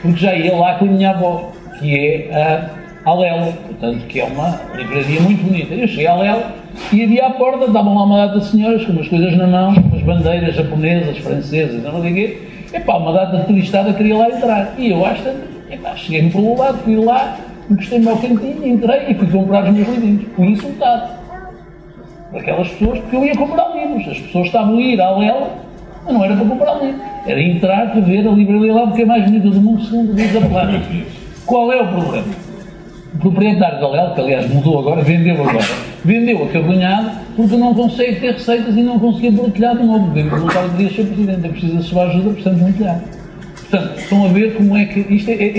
Porque já ia lá com a minha avó, que é a Lelo, portanto, que é uma livraria muito bonita. Eu cheguei à Lelo e havia à porta, estavam lá uma data de senhoras com umas coisas na mão, umas bandeiras japonesas, francesas, não sei o quê. Epá, uma data de turistada queria lá entrar. E eu, às tantas, cheguei-me pelo lado, fui lá, encostei-me ao cantinho, entrei e fui comprar os meus livrinhos. Fui insultado. Aquelas pessoas, porque eu ia comprar livros. As pessoas estavam a ir à Lela, mas não era para comprar livros. Era entrar para ver a livraria lá, porque é mais bonita do mundo, segundo diz a plana. Qual é o problema? O proprietário da Lela, que aliás mudou agora, vendeu a cabunhada, porque não consegue ter receitas e não conseguia bloquear de novo. Deve perguntar o que diz, Sr. Presidente, é preciso a sua ajuda, precisamos bloquear. Portanto, estão a ver como é que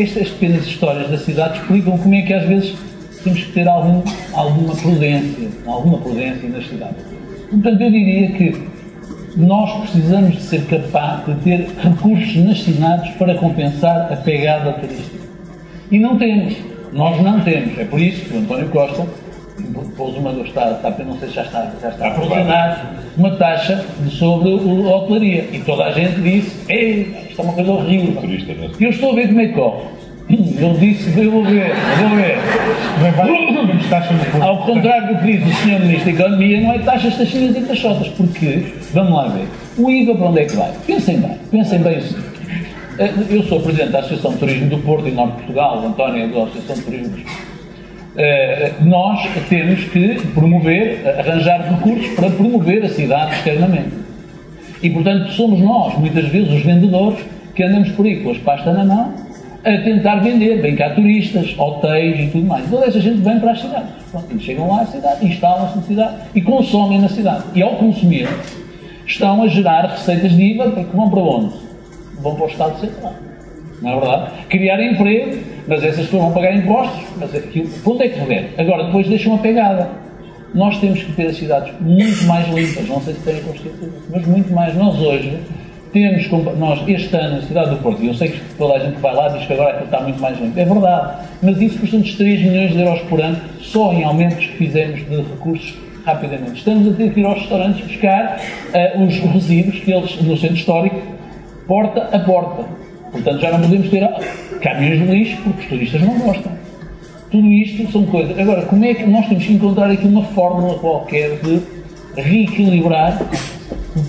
estas pequenas histórias da cidade explicam como é que às vezes temos que ter alguma prudência nas cidades. Portanto, eu diria que nós precisamos de ser capazes de ter recursos nas cidades para compensar a pegada turística. E não temos. Nós não temos. É por isso que o António Costa pôs não sei se já está a funcionar, uma taxa sobre a hotelaria. E toda a gente disse, isto é uma coisa horrível. Eu estou a ver como é que corre. Ele disse, eu vou ver. Ao contrário do que diz o Sr. Ministro da Economia, não é taxas, taxinhas e taxotas, porque, vamos lá ver, o IVA para onde é que vai? Pensem bem o seguinte. Eu sou Presidente da Associação de Turismo do Porto e Norte de Portugal, o António é da Associação de Turismo do Porto. Nós temos que arranjar recursos para promover a cidade externamente. E, portanto, somos nós, muitas vezes, os vendedores, que andamos por aí com as pastas na mão, a tentar vender, vem cá turistas, hotéis e tudo mais. Toda essa gente vem para as cidades. Pronto, eles chegam lá à cidade, instalam-se na cidade e consomem na cidade. E ao consumir, estão a gerar receitas de IVA, porque vão para onde? Vão para o Estado Central. Não é verdade? Criar emprego, mas essas pessoas vão pagar impostos, mas aquilo, onde é que reverte? Agora, depois deixam a pegada. Nós temos que ter as cidades muito mais limpas, não sei se têm consciência, mas muito mais. Nós hoje temos, nós este ano, na cidade do Porto, e eu sei que toda a gente que vai lá diz que agora aquilo está muito mais limpo, é verdade, mas isso custa-nos 3 milhões de euros por ano, só em aumentos que fizemos de recursos rapidamente. Estamos a ter que ir aos restaurantes buscar os resíduos que eles, no centro histórico, porta a porta. Portanto, já não podemos ter caminhões de lixo, porque os turistas não gostam. Tudo isto são coisas. Agora, como é que nós temos que encontrar aqui uma fórmula qualquer de reequilibrar, de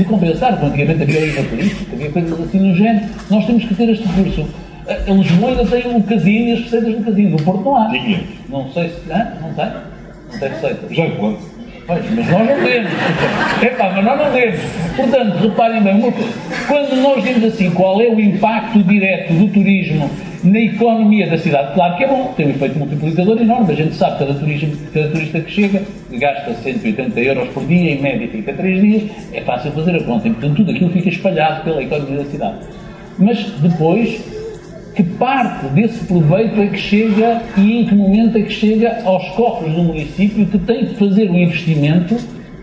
compensar, porque antigamente havia IVA turística, havia coisas assim no género. Nós temos que ter este recurso. A Lisboa ainda tem o casino e as receitas do casino. No Porto não há. Não sei se... Não tem? Não tem receitas. Já conto. Pois, mas nós não temos. Mas nós não temos. Portanto, reparem bem uma coisa. Quando nós dizemos assim, qual é o impacto direto do turismo na economia da cidade, claro que é bom, tem um efeito multiplicador enorme. A gente sabe que cada turista que chega gasta 180 euros por dia, em média fica 3 dias, é fácil fazer a conta. E, portanto, tudo aquilo fica espalhado pela economia da cidade. Mas depois, que parte desse proveito é que chega e em que momento é que chega aos cofres do município que tem que fazer um investimento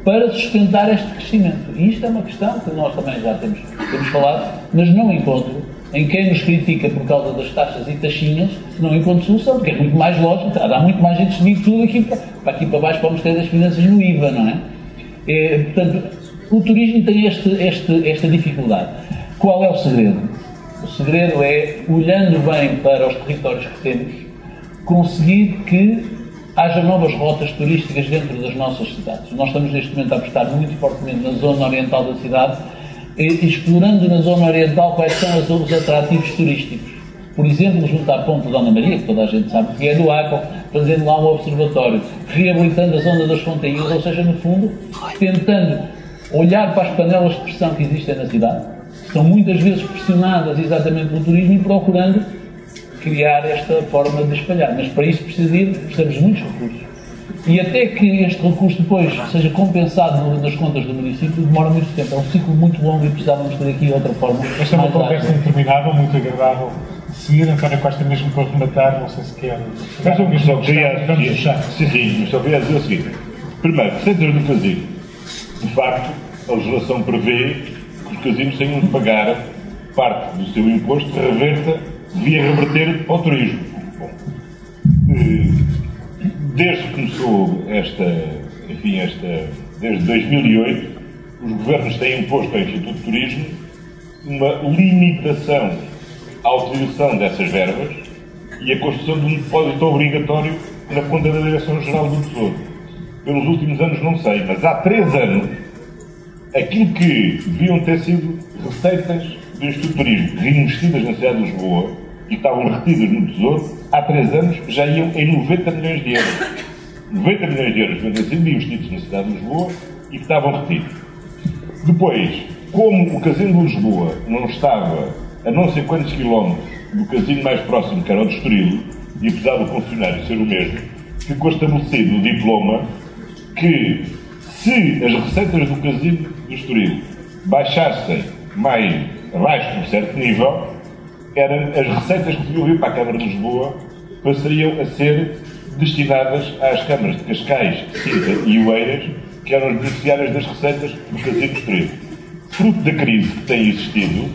para sustentar este crescimento. E isto é uma questão que nós também já temos falado, mas não encontro, em quem nos critica por causa das taxas e taxinhas, não encontro solução, porque é muito mais lógico, dá muito mais gente subir tudo aqui para baixo para o Ministério das Finanças no IVA, não é? Portanto, o turismo tem esta dificuldade. Qual é o segredo? O segredo é, olhando bem para os territórios que temos, conseguir que haja novas rotas turísticas dentro das nossas cidades. Nós estamos neste momento a apostar muito fortemente na zona oriental da cidade, explorando na zona oriental quais são os atrativos turísticos. Por exemplo, junto à Ponte Dona Maria, que toda a gente sabe que é do Acre, fazendo lá um observatório, reabilitando a zona das Fontainhas, ou seja, no fundo, tentando olhar para as panelas de pressão que existem na cidade, são muitas vezes pressionadas exatamente pelo turismo e procurando criar esta forma de espalhar. Mas para isso precisamos de muitos recursos. E até que este recurso depois seja compensado nas contas do município, demora muito tempo. É um ciclo muito longo e precisávamos ter aqui outra forma. Esta é uma conversa interminável, muito agradável de seguir. António Costa, mesmo para rematar, não sei se quer... Mas só queria dizer o seguinte. Primeiro, receitas do casino. De facto, a legislação prevê que os casinos tenham de pagar parte do seu imposto que devia reverter ao turismo. Bom, desde que começou desde 2008, os governos têm imposto ao Instituto de Turismo uma limitação à utilização dessas verbas e a construção de um depósito obrigatório na conta da Direção-Geral do Tesouro. Pelos últimos anos não sei, mas há 3 anos aquilo que deviam ter sido receitas do Instituto de Turismo reinvestidas na cidade de Lisboa e que estavam retidas no Tesouro, há 3 anos já iam em 90 milhões de euros. 90 milhões de euros deviam ter sido investidos na cidade de Lisboa e que estavam retidos. Depois, como o Casino de Lisboa não estava a não sei quantos quilómetros do casino mais próximo, que era o de Estoril, e apesar do funcionário ser o mesmo, ficou estabelecido no diploma que se as receitas do casino de Estoril baixassem mais abaixo de um certo nível, eram as receitas que deviam vir para a Câmara de Lisboa passariam a ser destinadas às câmaras de Cascais, Sintra e Oeiras, que eram as beneficiárias das receitas do casino de Estoril. Fruto da crise que tem existido,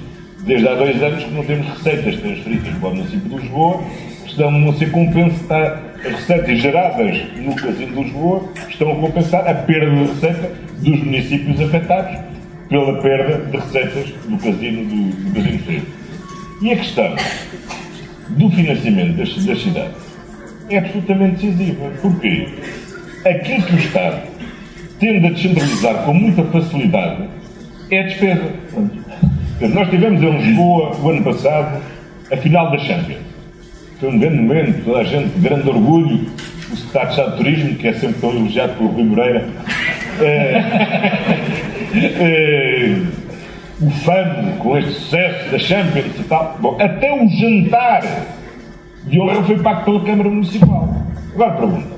desde há 2 anos que não temos receitas transferidas para o município de Lisboa, estão a ser compensadas, as receitas geradas no casino de Lisboa estão a compensar a perda de receita dos municípios afetados pela perda de receitas do casino de Estoril. E a questão do financiamento das cidades é absolutamente decisiva. Porquê? Aquilo que o Estado tende a descentralizar com muita facilidade é a despesa. Nós tivemos em Lisboa, o ano passado, a final da Champions. Foi um grande momento, toda a gente de grande orgulho, o secretário de Estado de Turismo, que é sempre tão elogiado pelo Rui Moreira. o fã com este sucesso da Champions e tal. Bom, até o jantar de honra foi pago pela Câmara Municipal. Agora pergunta,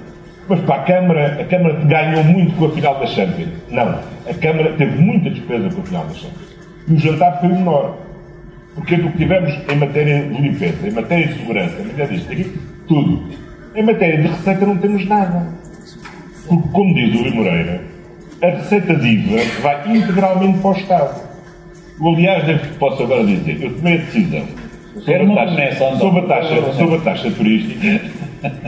mas para a Câmara ganhou muito com a final da Champions? Não, a Câmara teve muita despesa com a final da Champions. E o jantar foi menor. Porque do que tivemos em matéria de limpeza, em matéria de segurança, em matéria disto, aqui, tudo. Em matéria de receita não temos nada. Porque, como diz o Rui Moreira, a receita de IVA vai integralmente para o Estado. Eu, aliás, posso agora dizer, eu tomei a decisão sobre a taxa turística,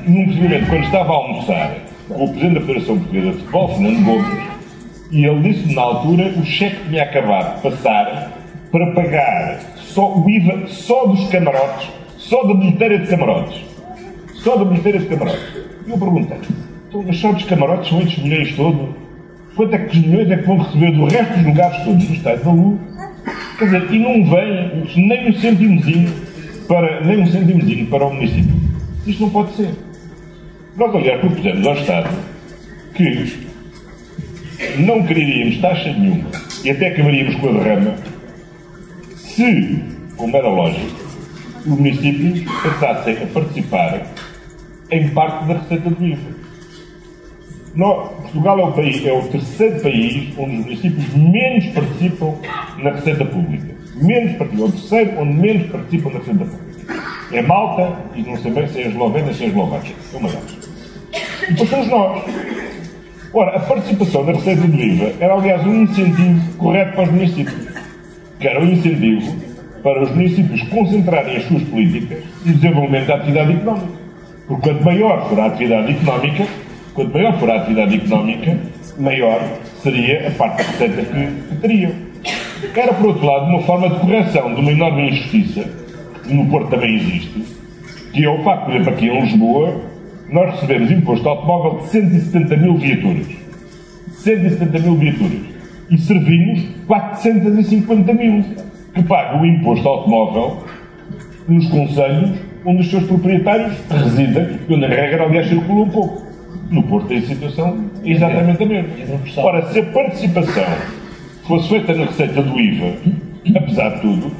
num procedimento, quando estava a almoçar com o Presidente da Federação Portuguesa de Futebol, Fernando Gomes, e ele disse-me na altura o cheque tinha acabado de passar para pagar só o IVA só dos camarotes, só da bilheteira de camarotes. Só da bilheteira de camarotes. E eu perguntei, então, mas só dos camarotes são estes milhões todos? Quanto é que os milhões é que vão receber do resto dos lugares todos do Estado da Luz? Quer dizer, e não vem nem um centimozinho para o município. Isto não pode ser. Nós, aliás, propusemos ao Estado que não queríamos taxa nenhuma e até acabaríamos com a derrama se, como era lógico, os municípios passassem a participar em parte da receita do IVA. Portugal é o terceiro país onde os municípios menos participam na receita pública. É o terceiro onde menos participam na receita pública. É Malta, e não sei bem se é a Eslovénia, se é a Eslováquia. É uma delas. E depois somos nós. Ora, a participação na receita do IVA era, aliás, um incentivo correto para os municípios. Que era um incentivo para os municípios concentrarem as suas políticas no desenvolvimento da atividade económica. Porque quanto maior for a atividade económica, maior seria a parte da receita que teriam. Era, por outro lado, uma forma de correção de uma enorme injustiça, no Porto também existe, que é o facto, por exemplo, aqui em Lisboa, nós recebemos imposto automóvel de 170 mil viaturas. 170 mil viaturas. E servimos 450 mil, que pagam o imposto automóvel nos concelhos onde os seus proprietários residem, e onde a regra, aliás, circula um pouco. No Porto tem a situação exatamente a mesma. Ora, se a participação fosse feita na receita do IVA, apesar de tudo,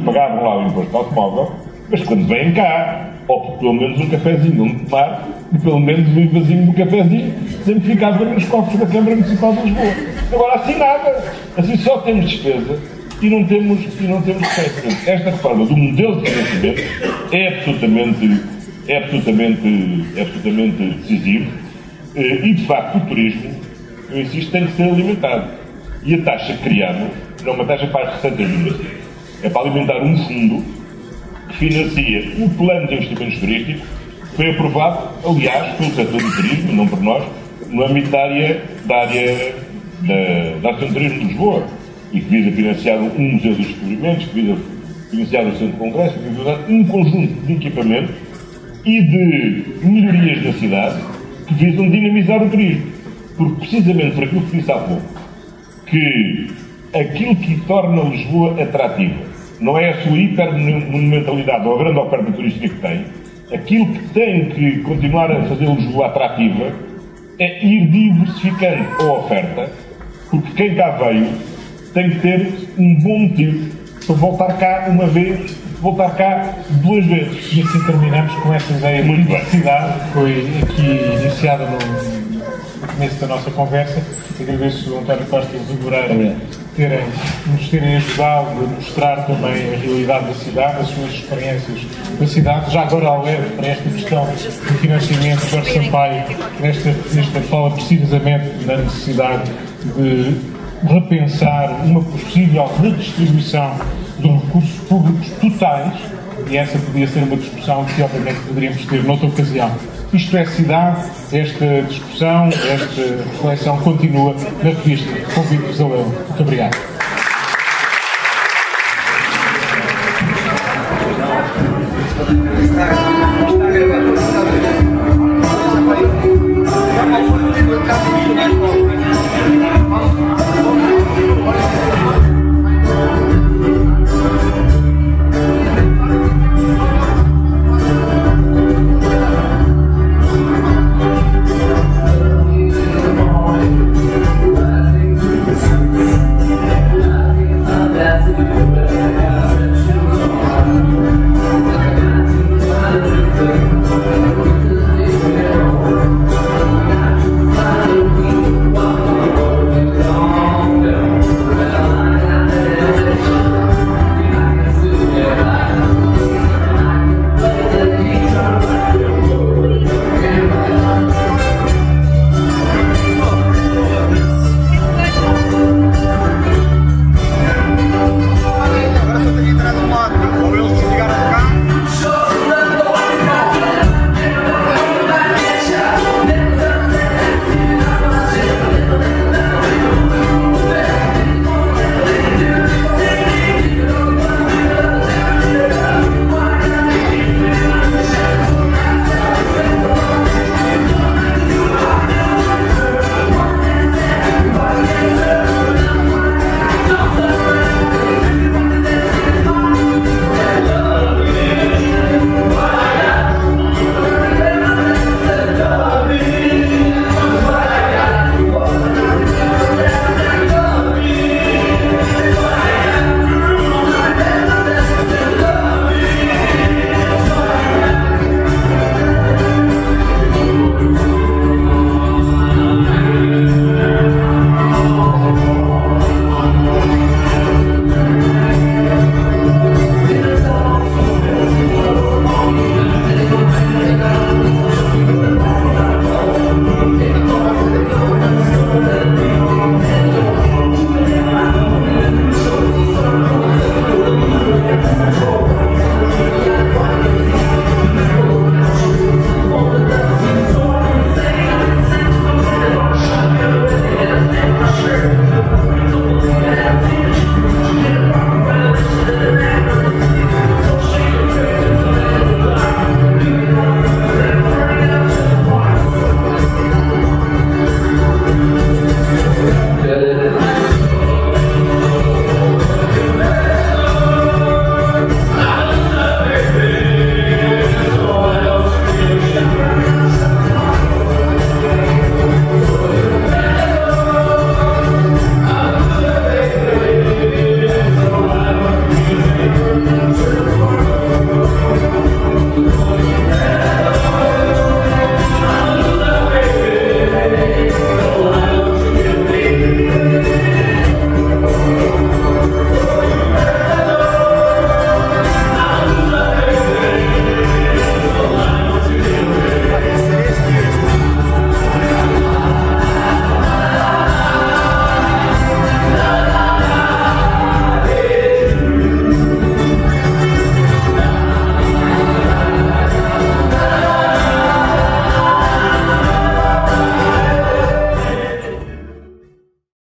pagavam lá o imposto automóvel, mas quando vêm cá, ou pelo menos um cafezinho onde tomar, e pelo menos o IVAzinho do cafezinho sempre ficava nos cofres da Câmara Municipal de Lisboa. Agora, assim nada. Assim só temos despesa e não temos receita. Esta reforma do modelo de financiamento é absolutamente decisivo e, de facto, o turismo, eu insisto, tem que ser alimentado. E a taxa que criamos não é uma taxa para as receitas do município. É para alimentar um fundo que financia o plano de investimentos turísticos que foi aprovado, aliás, pelo setor do turismo, não por nós, no âmbito da Ação de Turismo de Lisboa, e que visa financiar um museu dos descobrimentos, que visa financiar o centro de congresso, que visa um conjunto de equipamentos e de melhorias na cidade que visam dinamizar o turismo. Porque, precisamente por aquilo que disse há pouco, que aquilo que torna Lisboa atrativa não é a sua hipermonumentalidade ou a grande oferta turística que tem, aquilo que tem que continuar a fazer Lisboa atrativa é ir diversificando a oferta, porque quem cá veio tem que ter um bom motivo para voltar cá uma vez, voltar cá duas vezes. E assim terminamos com esta ideia de diversidade que foi aqui iniciada no começo da nossa conversa. Agradeço ao António Costa e ao Rui Moreira nos terem ajudado a mostrar também a realidade da cidade, as suas experiências da cidade. Já agora, ao ler para esta questão do financiamento, Jorge Sampaio, nesta fala precisamente da necessidade de repensar uma possível redistribuição dos recursos públicos totais, e essa podia ser uma discussão que obviamente poderíamos ter noutra ocasião. Isto é cidade, esta discussão, esta reflexão continua na revista. Convido-vos a lê-la. Muito obrigado.